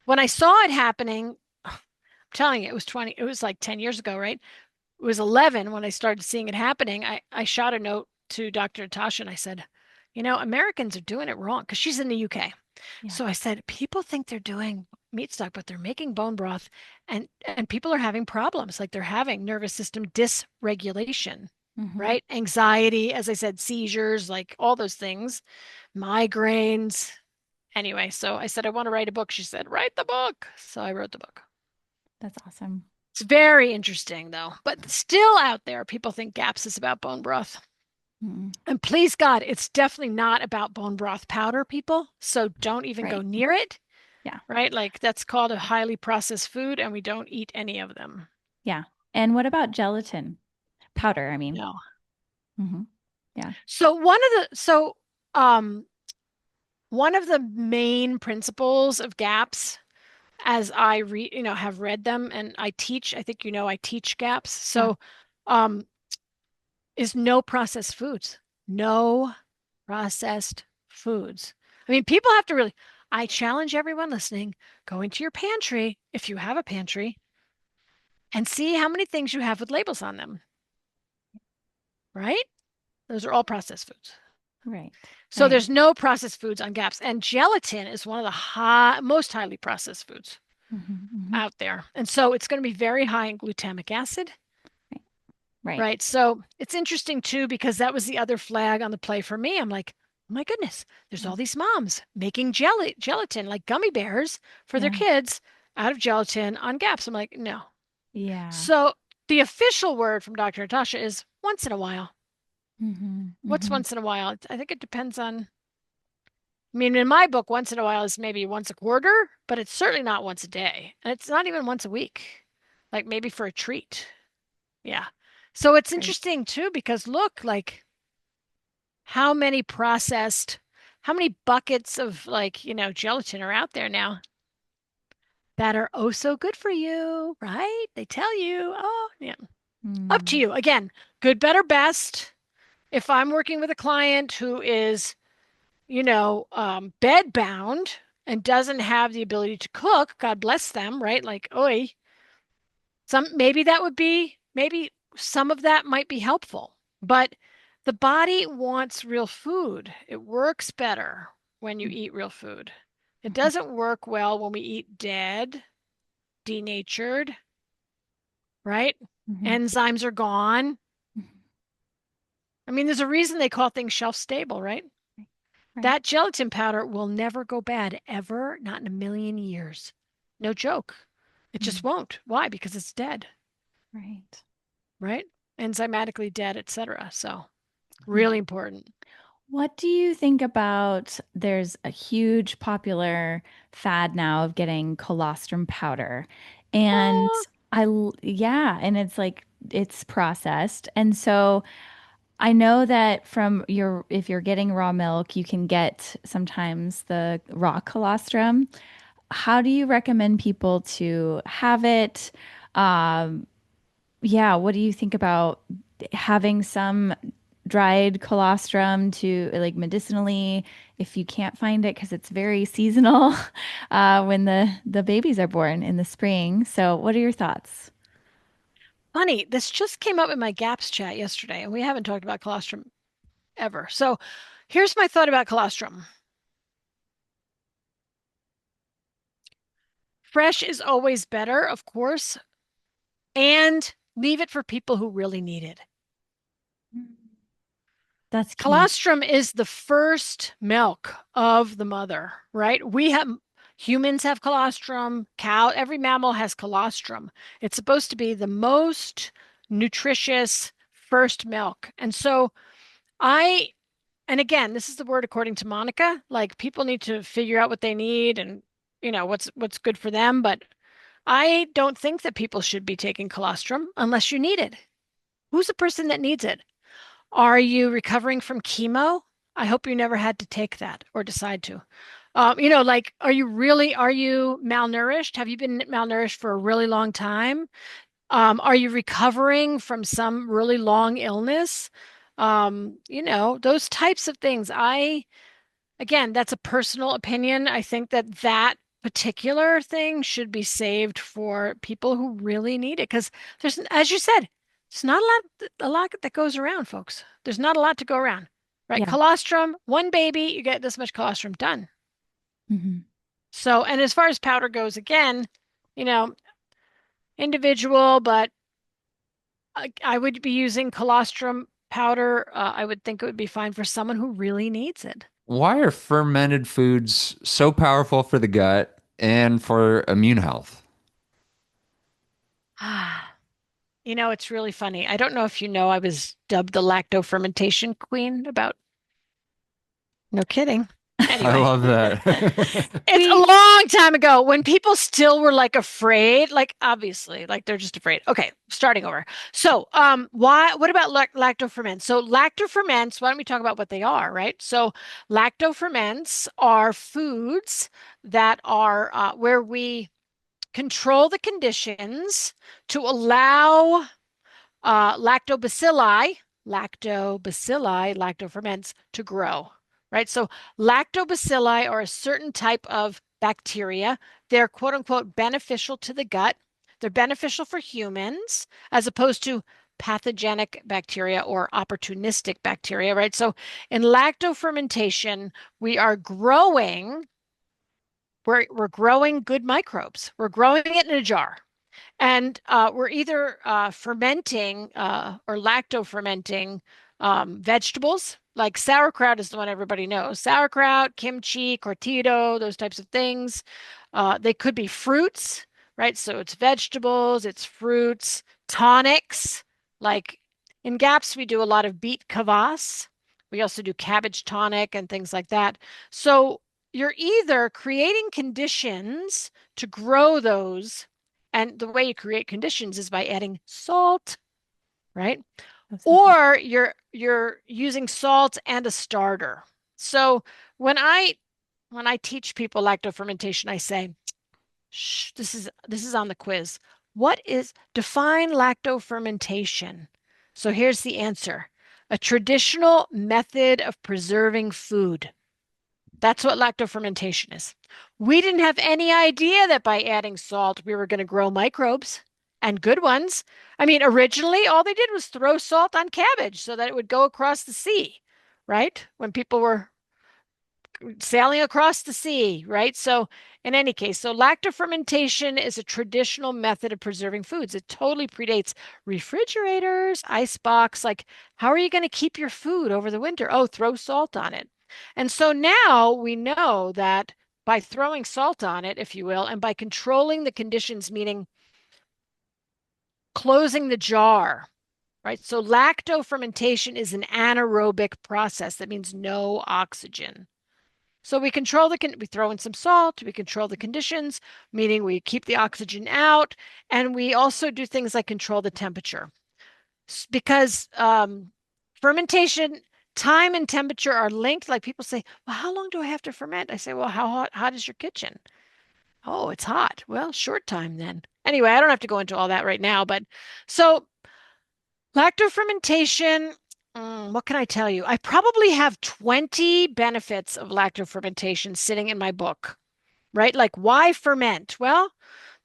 when I saw it happening, I'm telling you, it was like 10 years ago, right? It was 11 when I started seeing it happening. I shot a note to Dr. Natasha and I said, Americans are doing it wrong, because she's in the UK. Yeah. So I said, people think they're doing meat stock, but they're making bone broth, and people are having problems. Like, they're having nervous system dysregulation, Mm-hmm. right? Anxiety, as I said, seizures, like all those things, migraines. Anyway, so I said, I want to write a book. She said, write the book. So I wrote the book. That's awesome. It's very interesting, though, but still out there, people think GAPS is about bone broth. Mm-hmm. And please God, it's definitely not about bone broth powder, people. So don't even go Right. near it. Yeah. Right? Like, that's called a highly processed food, and we don't eat any of them. Yeah. And what about gelatin powder? I mean, No. mm-hmm. Yeah. So one of the main principles of GAPS, as I have read them, and I teach, I think I teach GAPS. So is no processed foods. No processed foods. I mean, people have to really, I challenge everyone listening, go into your pantry, if you have a pantry, and see how many things you have with labels on them. Right? Those are all processed foods. Right. So Right. there's no processed foods on GAPS. And gelatin is one of the most highly processed foods Mm-hmm. Mm-hmm. out there. And so it's going to be very high in glutamic acid. Right. Right. So it's interesting too, because that was the other flag on the play for me. I'm like, oh my goodness, there's all these moms making gelatin, like gummy bears, for their kids out of gelatin on GAPS. I'm like, no. Yeah. So the official word from Dr. Natasha is once in a while. Mm-hmm. What's Mm-hmm. once in a while? I think it depends on, I mean, in my book, once in a while is maybe once a quarter, but it's certainly not once a day. And it's not even once a week, like maybe for a treat. Yeah. So it's interesting too, because look, like, how many buckets of, like, gelatin are out there now that are oh so good for you, right? They tell you, oh, yeah. Up to you. Again, good, better, best. If I'm working with a client who is, bed bound and doesn't have the ability to cook, God bless them, right? Like, oi, maybe some of that might be helpful, but the body wants real food. It works better when you eat real food. It doesn't work well when we eat dead, denatured, right? Mm-hmm. Enzymes are gone. I mean, there's a reason they call things shelf stable, right? That gelatin powder will never go bad, ever, not in a million years. No joke. It just won't. Why? Because it's dead. Right. Right? Enzymatically dead, etc. So really important. What do you think about, there's a huge popular fad now of getting colostrum powder. And and it's like, it's processed. And so I know that if you're getting raw milk, you can get sometimes the raw colostrum. how do you recommend people to have it? Um, yeah, what do you think about having some dried colostrum to like medicinally if you can't find it because it's very seasonal when the babies are born in the spring. So, what are your thoughts? Funny, this just came up in my GAPS chat yesterday, and we haven't talked about colostrum ever. So here's my thought about colostrum. Fresh is always better, of course, and leave it for people who really need it. That's key. Colostrum is the first milk of the mother, right? Humans have colostrum, every mammal has colostrum. It's supposed to be the most nutritious first milk. And so I, and again, this is the word according to Monica, like people need to figure out what they need and what's good for them, but I don't think that people should be taking colostrum unless you need it. Who's the person that needs it? Are you recovering from chemo? I hope you never had to take that or decide to. Like, are you malnourished? Have you been malnourished for a really long time? Are you recovering from some really long illness? Those types of things. Again, that's a personal opinion. I think that particular thing should be saved for people who really need it. Because as you said, it's not a lot that goes around, folks. There's not a lot to go around, right? Yeah. Colostrum, one baby, you get this much colostrum done. Hmm. So, and as far as powder goes, again, you know, individual, but I would be using colostrum powder. I would think it would be fine for someone who really needs it. Why are fermented foods so powerful for the gut and for immune health? Ah, it's really funny. I don't know if you know, I was dubbed the lacto fermentation queen about, no kidding. I Anyway, love that. it's a We, long time ago when people still were like afraid, like obviously, like they're just afraid. Okay, starting over. So, what about lactoferments? So, lactoferments, why don't we talk about what they are, right? So, lactoferments are foods that are where we control the conditions to allow lactobacilli, lactoferments to grow, right? So lactobacilli are a certain type of bacteria. They're quote unquote beneficial to the gut. They're beneficial for humans as opposed to pathogenic bacteria or opportunistic bacteria, right? So in lactofermentation, we are growing, we're growing good microbes. We're growing it in a jar. And we're either fermenting or lacto fermenting vegetables, like sauerkraut is the one everybody knows. Sauerkraut, kimchi, cortito, those types of things. They could be fruits, right? So it's vegetables, it's fruits, tonics. Like in GAPS, we do a lot of beet kvass. We also do cabbage tonic and things like that. So you're either creating conditions to grow those, and the way you create conditions is by adding salt, right? that's important. Or you're using salt and a starter. So when I teach people lactofermentation, I say, shh, this is on the quiz. Define lactofermentation? So here's the answer. A traditional method of preserving food. That's what lactofermentation is. We didn't have any idea that by adding salt, we were going to grow microbes and good ones. I mean, originally, all they did was throw salt on cabbage so that it would go across the sea, right? When people were sailing across the sea, right? So, in any case, so lactofermentation is a traditional method of preserving foods. It totally predates refrigerators, icebox. Like, how are you going to keep your food over the winter? Oh, throw salt on it. And so now we know that by throwing salt on it, if you will, and by controlling the conditions, meaning closing the jar, right? So lactofermentation is an anaerobic process. That means no oxygen. So we we throw in some salt, we control the conditions, meaning we keep the oxygen out, and we also do things like control the temperature. Because fermentation, time and temperature are linked. Like people say, well, how long do I have to ferment? I say, well, how hot is your kitchen? Oh, it's hot. Well, short time then. Anyway, I don't have to go into all that right now, but so lactofermentation, what can I tell you? I probably have 20 benefits of lactofermentation sitting in my book, right? Like why ferment? Well,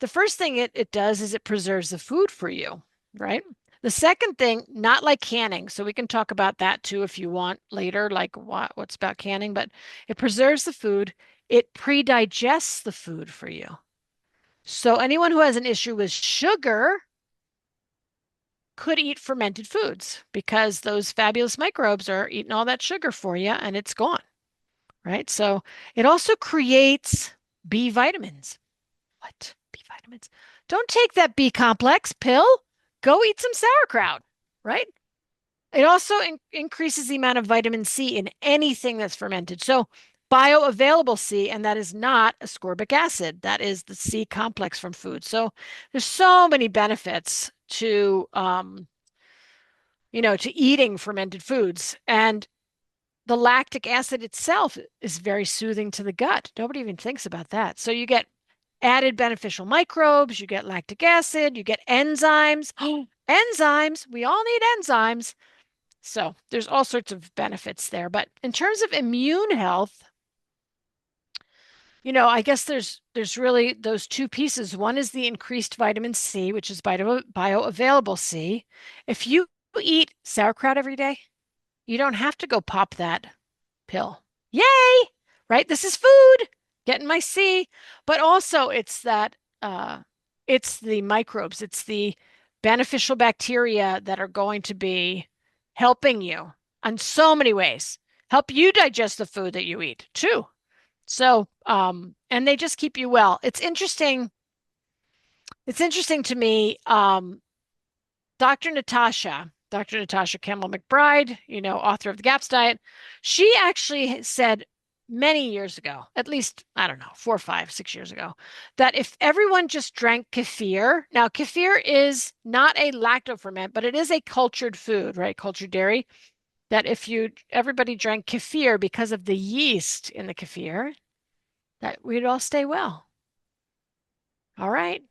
the first thing it does is it preserves the food for you, right? The second thing, not like canning. So we can talk about that too if you want later, like what's about canning, but it preserves the food. It pre-digests the food for you. So anyone who has an issue with sugar could eat fermented foods because those fabulous microbes are eating all that sugar for you and it's gone, right? So it also creates B vitamins. What? B vitamins? Don't take that B complex pill. Go eat some sauerkraut, right? It also increases the amount of vitamin C in anything that's fermented. So bioavailable C, and that is not ascorbic acid. That is the C complex from food. So there's so many benefits to to eating fermented foods. And the lactic acid itself is very soothing to the gut. Nobody even thinks about that. So you get added beneficial microbes, you get lactic acid, you get enzymes. Oh, enzymes, we all need enzymes. So there's all sorts of benefits there. But in terms of immune health, I guess there's really those two pieces. One is the increased vitamin C, which is bioavailable C. If you eat sauerkraut every day, you don't have to go pop that pill. Yay! Right? This is food, getting my C. But also it's the microbes, it's the beneficial bacteria that are going to be helping you in so many ways. Help you digest the food that you eat too. So, and they just keep you well. It's interesting. It's interesting to me. Dr. Natasha Campbell McBride, author of the GAPS diet, she actually said many years ago, at least, I don't know, 4, 5, 6 years ago, that if everyone just drank kefir, now kefir is not a lactoferment, but it is a cultured food, right? Cultured dairy, that if everybody drank kefir because of the yeast in the kefir, that we'd all stay well. All right.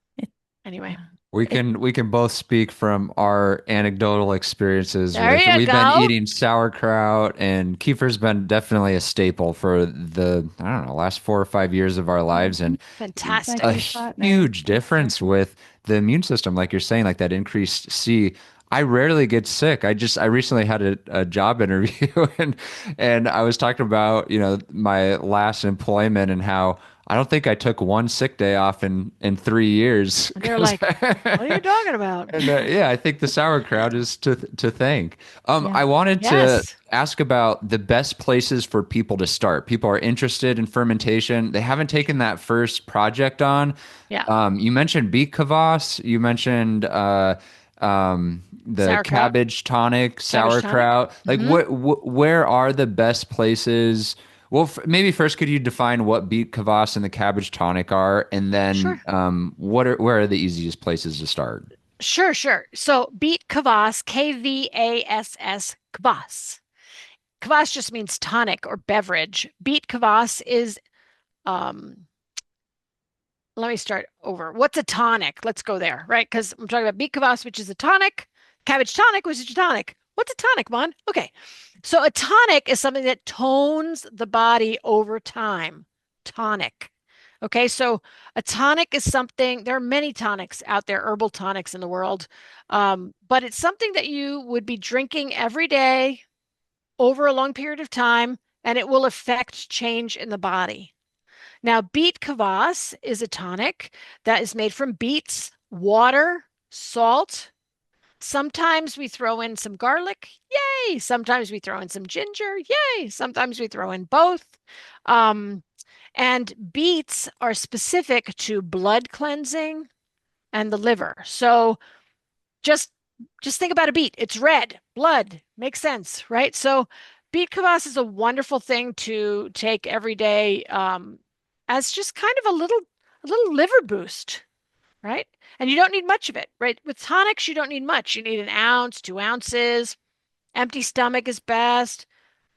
Anyway, We can both speak from our anecdotal experiences there with you we've been go. eating sauerkraut, and kefir's been definitely a staple for the, I don't know, last 4 or 5 years of our lives, and It's like Fantastic. a we thought, man. huge difference with the immune system, like you're saying, like that increased C. I rarely get sick. I recently had a job interview and I was talking about, my last employment and how I don't think I took one sick day off in 3 years. And they're like, what are you talking about? And yeah, I think the sauerkraut is to thank. Yeah. I wanted to Yes. ask about the best places for people to start. People are interested in fermentation. They haven't taken that first project on. Yeah. You mentioned beet kvass. You mentioned the Sauerkraut, cabbage tonic, cabbage tonic. sauerkraut. Like, Hmm. where are the best places? Well, maybe first, could you define what beet kvass and the cabbage tonic are, and then Sure. where are the easiest places to start? Sure, sure. So beet kvass, Kvass, kvass. Kvass just means tonic or beverage. Beet kvass is, um, let me start over. What's a tonic? Let's go there, right? Because I'm talking about beet kvass, which is a tonic, cabbage tonic, which is a tonic. What's a tonic, Mon? Okay. So a tonic is something that tones the body over time. Tonic. Okay, so a tonic is something, there are many tonics out there, herbal tonics in the world, but it's something that you would be drinking every day over a long period of time, and it will affect change in the body. Now, beet kvass is a tonic that is made from beets, water, salt. Sometimes we throw in some garlic, yay. Sometimes we throw in some ginger, yay. Sometimes we throw in both. Um, and beets are specific to blood cleansing and the liver. So just just think about a beet. It's red, blood, makes sense, right? So beet kvass is a wonderful thing to take every day as just kind of a little liver boost, right? And you don't need much of it, right? With tonics, you don't need much. You need an ounce, 2 ounces. Empty stomach is best.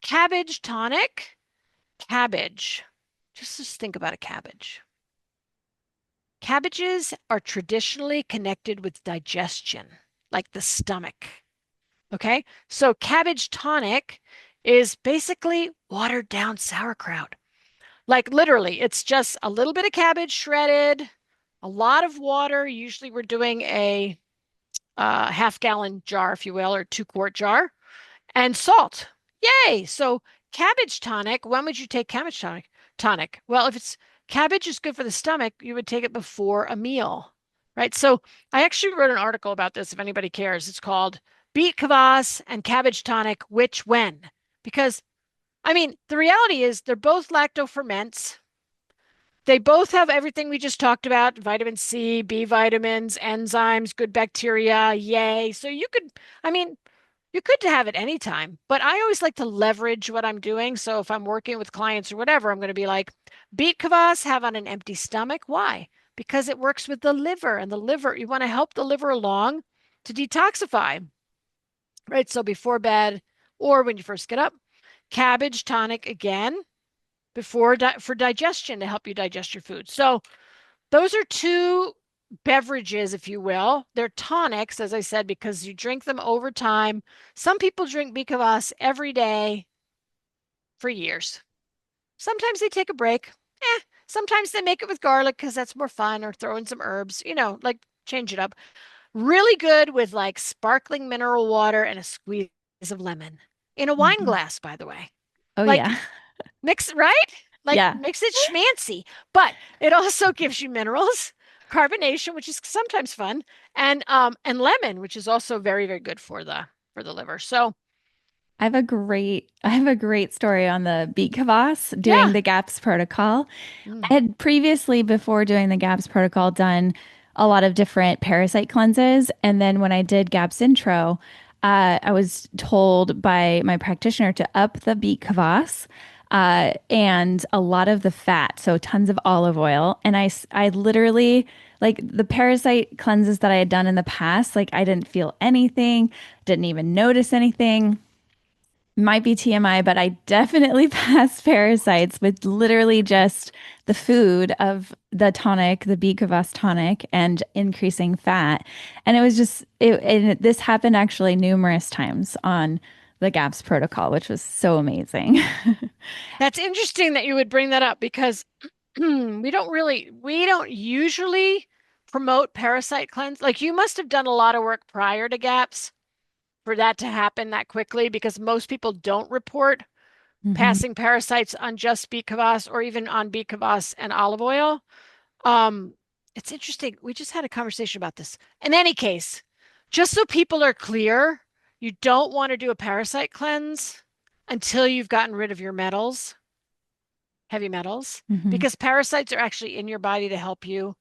Cabbage tonic, cabbage. Just think about a cabbage. cabbages are traditionally connected with digestion, like the stomach. Okay, so cabbage tonic is basically watered down sauerkraut. Like literally, it's just a little bit of cabbage shredded, a lot of water. Usually we're doing a half-gallon jar, if you will, or 2-quart jar, and salt. Yay! So cabbage tonic, when would you take cabbage tonic? Well, if it's cabbage is good for the stomach, you would take it before a meal, right? So I actually wrote an article about this if anybody cares. It's called Beet Kvass and Cabbage Tonic, Which When? Because I mean, the reality is they're both lactoferments. They both have everything we just talked about, vitamin C, B vitamins, enzymes, good bacteria, yay. So you could, I mean, you could have it anytime, but I always like to leverage what I'm doing. So if I'm working with clients or whatever, I'm going to be like, beet kvass, have on an empty stomach. Why? Because it works with the liver, and the liver, you want to help the liver along to detoxify, right? So before bed or when you first get up, cabbage tonic again before for digestion to help you digest your food. So those are two beverages, if you will. They're tonics, as I said, because you drink them over time. Some people drink Bikavas every day for years. Sometimes they take a break. Sometimes they make it with garlic because that's more fun, or throw in some herbs, like change it up. Really good with like sparkling mineral water and a squeeze of lemon in a wine glass, by the way. Oh, Like yeah. mix, right? Like Yeah. makes it schmancy, but it also gives you minerals, carbonation, which is sometimes fun, and lemon, which is also very, very good for the liver. So I have a great story on the beet kvass doing yeah. the GAPS protocol. Mm. I had previously, before doing the GAPS protocol, done a lot of different parasite cleanses. And then when I did GAPS intro, I was told by my practitioner to up the beet kvass and a lot of the fat, so tons of olive oil. And I literally, like the parasite cleanses that I had done in the past, like I didn't feel anything, didn't even notice anything. Might be TMI, but I definitely passed parasites with literally just the food of the tonic, the beet kvass tonic, and increasing fat. And it was just this happened actually numerous times on the GAPS protocol, which was so amazing. That's interesting that you would bring that up because we don't usually promote parasite cleanse. Like you must have done a lot of work prior to GAPS for that to happen that quickly because most people don't report Hmm. passing parasites on just beet kvass or even on beet kvass and olive oil. Um, it's interesting. We just had a conversation about this. In any case, just so people are clear, you don't want to do a parasite cleanse until you've gotten rid of your metals, heavy metals, Hmm. because parasites are actually in your body to help you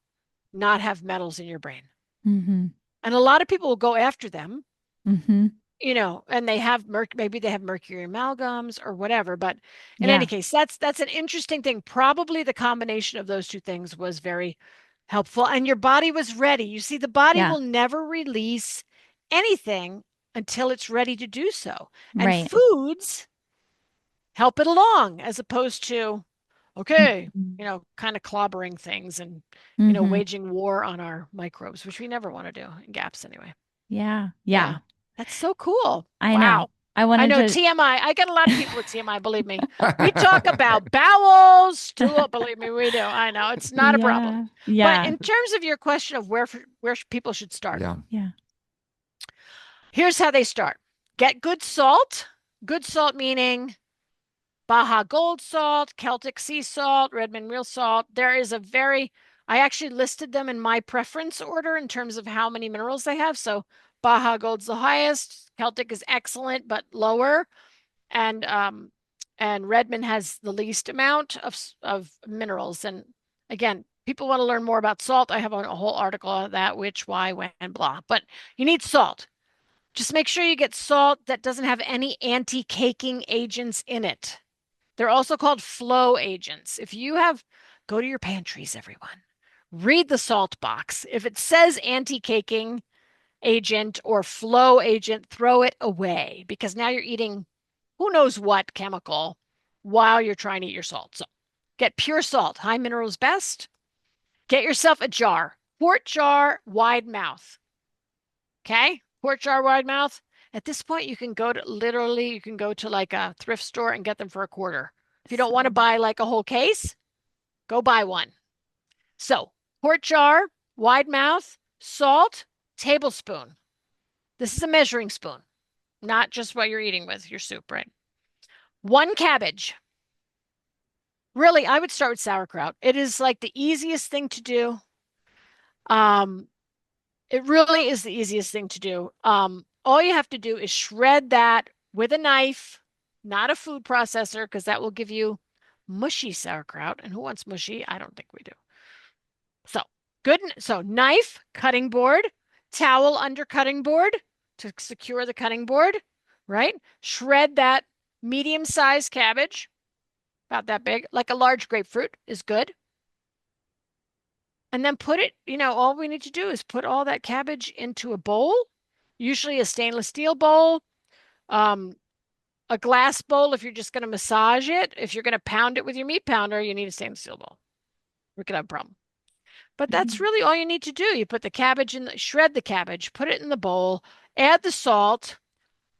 not have metals in your brain. Hmm. And a lot of people will go after them, Hmm. and they have maybe they have mercury amalgams or whatever. But in any Yeah. case, that's an interesting thing. Probably the combination of those two things was very helpful, and your body was ready. You see, the body Yeah. will never release anything until it's ready to do so. And Right. foods help it along as opposed to, okay, Hmm. kind of clobbering things and, Hmm. waging war on our microbes, which we never want to do in GAPS anyway. Yeah. Yeah. Yeah. That's so cool. I know. Wow. I I wanted know to. TMI. I get a lot of people with TMI, believe me. We talk about bowels, stool, believe me, we do. I know it's not a problem. Yeah. But Yeah. in terms of your question of where people should start, Yeah. Yeah. here's how they start. Get good salt. Good salt meaning Baja Gold salt, Celtic sea salt, Redmond real salt. I actually listed them in my preference order in terms of how many minerals they have. So Baja Gold's the highest, Celtic is excellent but lower, and Redmond has the least amount of minerals. And again, people want to learn more about salt. I have a whole article on that, which, why, when, blah. But you need salt. Just make sure you get salt that doesn't have any anti-caking agents in it. They're also called flow agents. Go to your pantries, everyone. Read the salt box. If it says anti-caking agent or flow agent, throw it away because now you're eating who knows what chemical while you're trying to eat your salt. So get pure salt. High minerals best. Get yourself a jar, quart jar, wide mouth. Okay? Quart jar, wide mouth. At this point, you can go to like a thrift store and get them for $0.25. If you don't want to buy like a whole case, go buy one. So, quart jar, wide mouth, salt, tablespoon. This is a measuring spoon, not just what you're eating with your soup, right? 1 cabbage. Really, I would start with sauerkraut. It is like the easiest thing to do. It really is the easiest thing to do. All you have to do is shred that with a knife, not a food processor, because that will give you mushy sauerkraut. And who wants mushy? I don't think we do. So good. So knife, cutting board, towel under cutting board to secure the cutting board, right? Shred that medium-sized cabbage, about that big, like a large grapefruit is good. And then put it, all we need to do is put all that cabbage into a bowl, usually a stainless steel bowl, a glass bowl if you're just going to massage it. If you're going to pound it with your meat pounder, you need a stainless steel bowl. We could have a problem. But that's really all you need to do. You put the cabbage in, shred the cabbage, put it in the bowl, add the salt.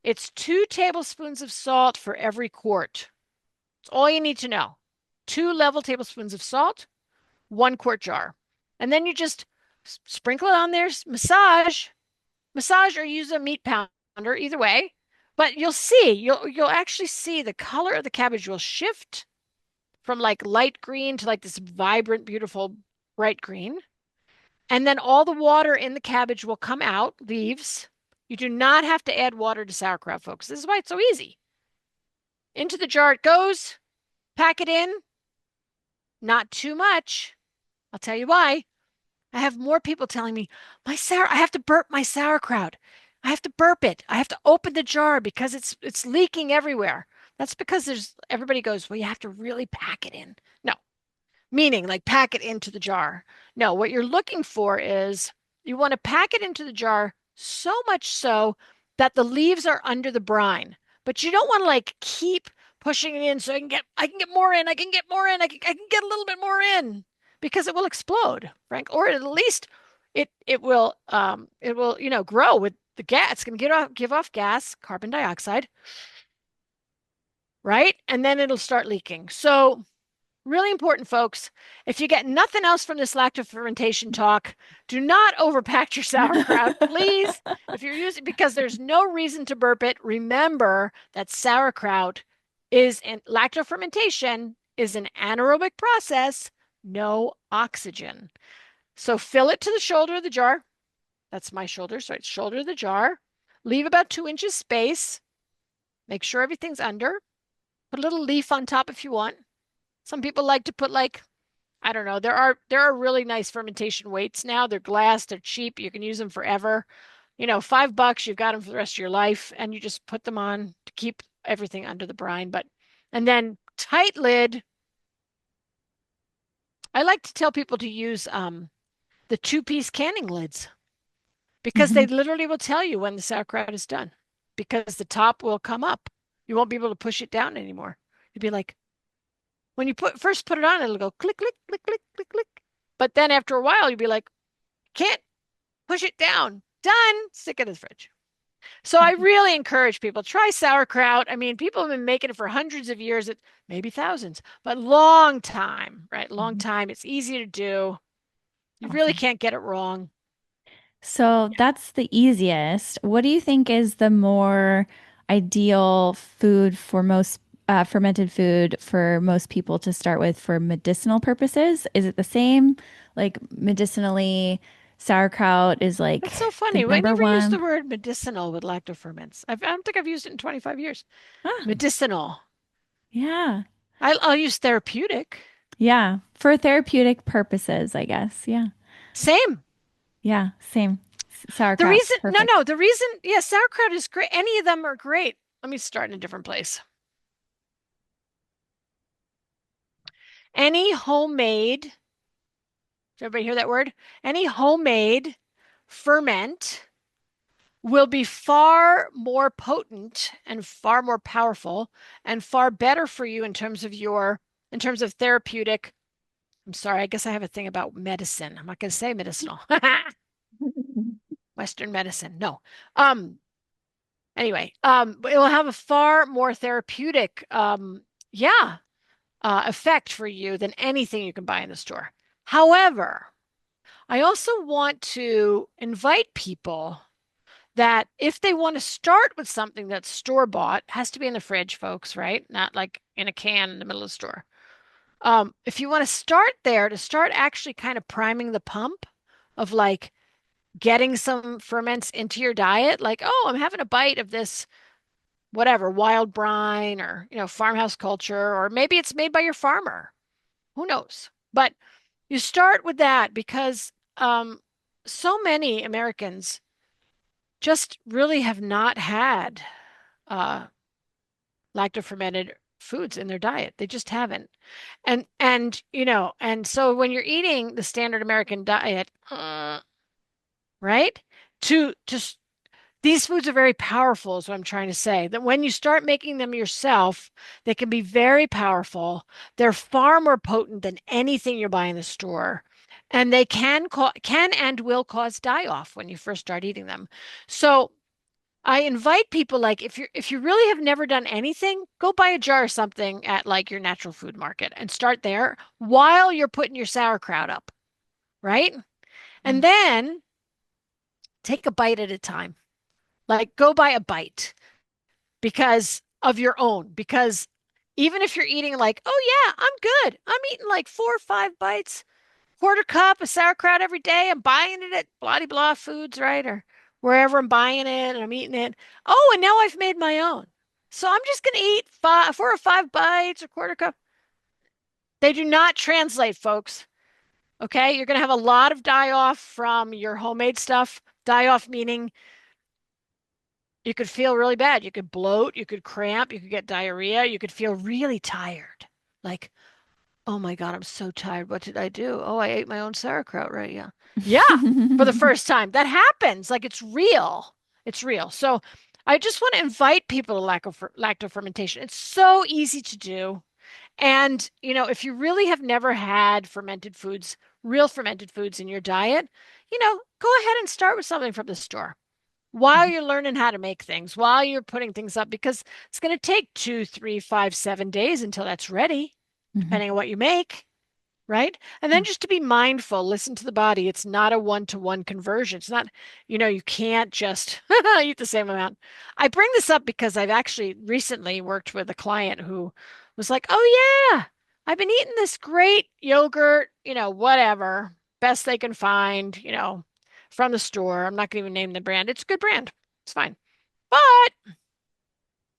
It's 2 tablespoons of salt for every quart. It's all you need to know. 2 level tablespoons of salt, 1 quart jar. And then you just sprinkle it on there, massage or use a meat pounder, either way. But you'll actually see the color of the cabbage will shift from like light green to like this vibrant, beautiful, bright green. And then all the water in the cabbage will come out, leaves. You do not have to add water to sauerkraut, folks. This is why it's so easy. Into the jar it goes. Pack it in. Not too much. I'll tell you why. I have more people telling me, I have to burp my sauerkraut. I have to burp it. I have to open the jar because it's leaking everywhere. That's because everybody goes, well, you have to really pack it in. No, meaning like pack it into the jar. No, what you're looking for is you want to pack it into the jar so much so that the leaves are under the brine, but you don't want to like keep pushing it in so I can get more in, I can get more in, I can get a little bit more in, because it will explode, Frank, or at least it will grow with the gas. It's going to give off gas, carbon dioxide, right? And then it'll start leaking. So really important, folks. If you get nothing else from this lacto fermentation talk, do not overpack your sauerkraut, please. If you're using, because there's no reason to burp it. Remember that sauerkraut lacto fermentation is an anaerobic process, no oxygen. So fill it to the shoulder of the jar. That's my shoulder, so it's shoulder of the jar. Leave about 2 inches space. Make sure everything's under. Put a little leaf on top if you want. Some people like to put I don't know. There are really nice fermentation weights now. They're glass, they're cheap. You can use them forever. $5, you've got them for the rest of your life, and you just put them on to keep everything under the brine. And then tight lid. I like to tell people to use the 2-piece canning lids, because they literally will tell you when the sauerkraut is done, because the top will come up. You won't be able to push it down anymore. You'd be like, when you first put it on, it'll go click, click, click, click, click, click. But then after a while, you'll be like, can't push it down. Done. Stick it in the fridge. So I really encourage people, try sauerkraut. I mean, people have been making it for hundreds of years, maybe thousands, but long time, right? Long time. It's easy to do. You really can't get it wrong. So that's the easiest. What do you think is the more ideal food for most fermented food for most people to start with for medicinal purposes? Is it the same? Like medicinally, sauerkraut is like That's so the funny. I number never used the one. word medicinal with lactoferments. I don't think I've used it in 25 years. Ah, Medicinal. yeah. I'll use therapeutic. Yeah. For therapeutic purposes, I guess. Yeah. Same. Yeah. Same. The Sauerkraut. reason, Perfect. no, the reason, yeah, sauerkraut is great. Any of them are great. Let me start in a different place. Any homemade, did everybody hear that word? Any homemade ferment will be far more potent and far more powerful and far better for you in terms of therapeutic I'm sorry, I guess I have a thing about medicine. I'm not going to say medicinal. Western medicine. No. Anyway, it will have a far more therapeutic, yeah, effect for you than anything you can buy in the store. However, I also want to invite people that if they want to start with something that's store-bought, has to be in the fridge, folks, right? Not like in a can in the middle of the store. If you want to start there, to start actually kind of priming the pump of like getting some ferments into your diet, like, oh, I'm having a bite of this, whatever, wild brine or, farmhouse culture, or maybe it's made by your farmer. Who knows? But you start with that because so many Americans just really have not had uh, lacto-fermented foods in their diet. They just haven't. And so when you're eating the standard American diet, right? To these foods are very powerful, is what I'm trying to say. That when you start making them yourself, they can be very powerful. They're far more potent than anything you're buying in the store. And they can and will cause die-off when you first start eating them. So I invite people, like, if you really have never done anything, go buy a jar of something at like your natural food market and start there while you're putting your sauerkraut up, right? And then take a bite at a time. Like, go buy a bite because of your own. Because even if you're eating like, oh yeah, I'm good. I'm eating like 4 or 5 bites, quarter cup of sauerkraut every day. I'm buying it at blah blah foods, right? Or wherever I'm buying it and I'm eating it. Oh, and now I've made my own. So I'm just going to eat 4 or 5 bites or quarter cup. They do not translate, folks. Okay. You're going to have a lot of die off from your homemade stuff. Die off meaning you could feel really bad. You could bloat, you could cramp, you could get diarrhea, you could feel really tired. Like, oh my God, I'm so tired. What did I do? Oh, I ate my own sauerkraut, right? Yeah. Yeah, for the first time. That happens. Like, it's real. It's real. So I just want to invite people to lacto fermentation. It's so easy to do. And, if you really have never had fermented foods, real fermented foods in your diet, go ahead and start with something from the store while you're learning how to make things, while you're putting things up, because it's going to take 2, 3, 5, 7 days until that's ready, depending on what you make, right? And then just to be mindful, listen to the body. It's not a one-to-one conversion. It's not, you can't just eat the same amount. I bring this up because I've actually recently worked with a client who was like, oh yeah, I've been eating this great yogurt, whatever, best they can find, from the store. I'm not going to even name the brand. It's a good brand. It's fine. But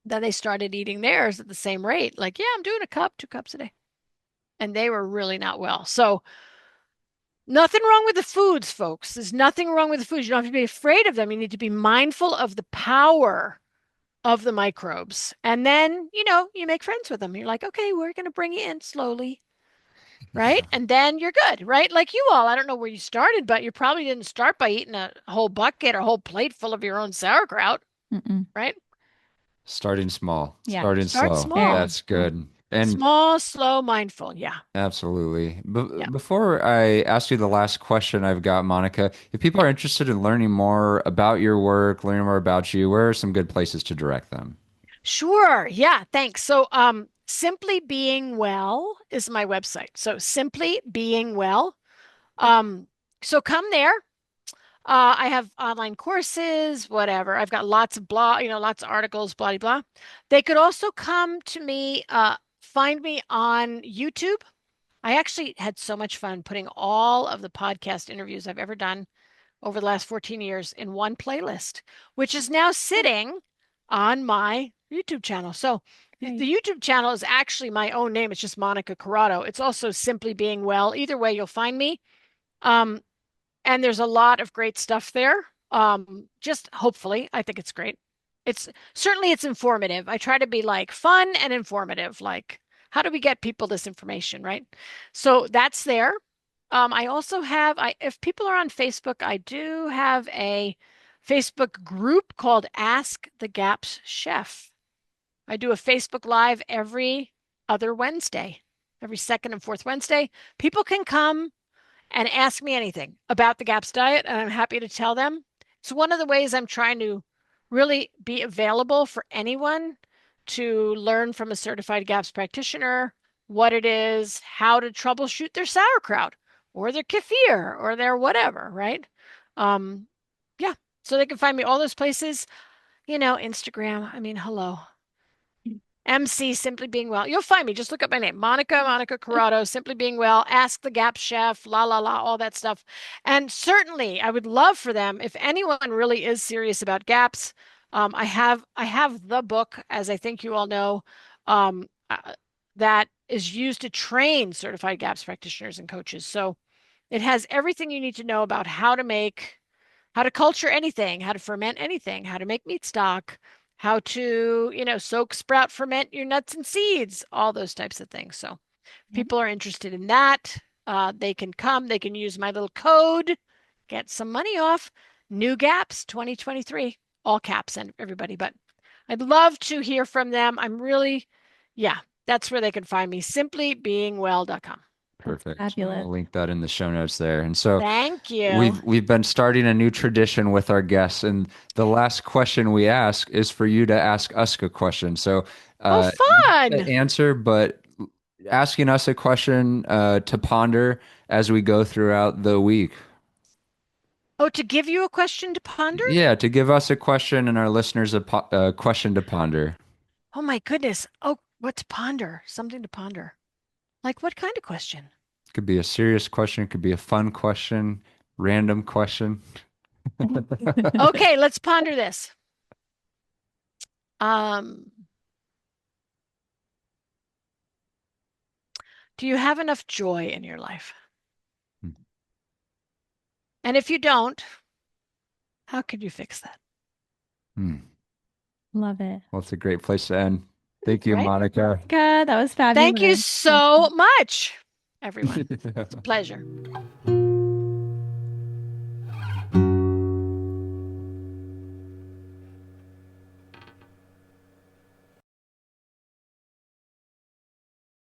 then they started eating theirs at the same rate. Like, yeah, I'm doing a cup, 2 cups a day. And they were really not well. So nothing wrong with the foods, folks. There's nothing wrong with the foods. You don't have to be afraid of them. You need to be mindful of the power of the microbes. And then, you make friends with them. You're like, okay, we're going to bring you in slowly. Right. And then you're good. Right. Like you all, I don't know where you started, but you probably didn't start by eating a whole bucket or a whole plate full of your own sauerkraut. Right. Starting small, Yeah. starting Start slow. small. That's good. And Small, slow, mindful. Yeah. absolutely. Yeah. Before I ask you the last question I've got, Monica, if people are interested in learning more about your work, learning more about you, where are some good places to direct them? Sure. Yeah. Thanks. So, Simply Being Well is my website. So, Simply Being Well. Um, so come there. I have online courses, whatever. I've got lots of lots of articles, blah, blah. They could also come to me, find me on YouTube. I actually had so much fun putting all of the podcast interviews I've ever done over the last 14 years in one playlist, which is now sitting on my YouTube channel. So the YouTube channel is actually my own name. It's just Monica Corrado. It's also Simply Being Well. Either way, you'll find me. And there's a lot of great stuff there. Just hopefully, I think it's great. It's informative. I try to be like fun and informative. Like, how do we get people this information, right? So that's there. I also have, if people are on Facebook, I do have a Facebook group called Ask the GAPS Chef. I do a Facebook Live every other Wednesday. every second and fourth Wednesday. People can come and ask me anything about the GAPS diet, and I'm happy to tell them. It's one of the ways I'm trying to really be available for anyone to learn from a certified GAPS practitioner what it is, how to troubleshoot their sauerkraut or their kefir or their whatever, right? Yeah, so they can find me all those places, Instagram. I mean, hello. MC Simply Being Well. You'll find me. Just look up my name, Monica Corrado, Simply Being Well. Ask the Gap Chef, la la la, all that stuff. And certainly, I would love for them if anyone really is serious about gaps. I have the book, as I think you all know, that is used to train certified GAPS practitioners and coaches. So it has everything you need to know about how to culture anything, how to ferment anything, how to make meat stock, how to, soak, sprout, ferment your nuts and seeds, all those types of things. So if people are interested in that, they can come, they can use my little code, get some money off. New GAPS 2023, all caps and everybody. But I'd love to hear from them. That's where they can find me, simplybeingwell.com. Perfect. Fabulous. I'll link that in the show notes there. And so Thank you. we've been starting a new tradition with our guests, and the last question we ask is for you to ask us a question. So Oh, fun. to answer, but asking us a question to ponder as we go throughout the week. Oh, to give you a question to ponder? Yeah, to give us a question and our listeners a question to ponder. Oh my goodness. Oh, what to ponder? Something to ponder. Like what kind of question? Could be a serious question, could be a fun question, random question. Okay, let's ponder this. Do you have enough joy in your life? Hmm. And if you don't, how could you fix that? Love it. Well, it's a great place to end. Thank you, Right? Monica. God, that was fabulous. Thank you so much, everyone. It's a pleasure.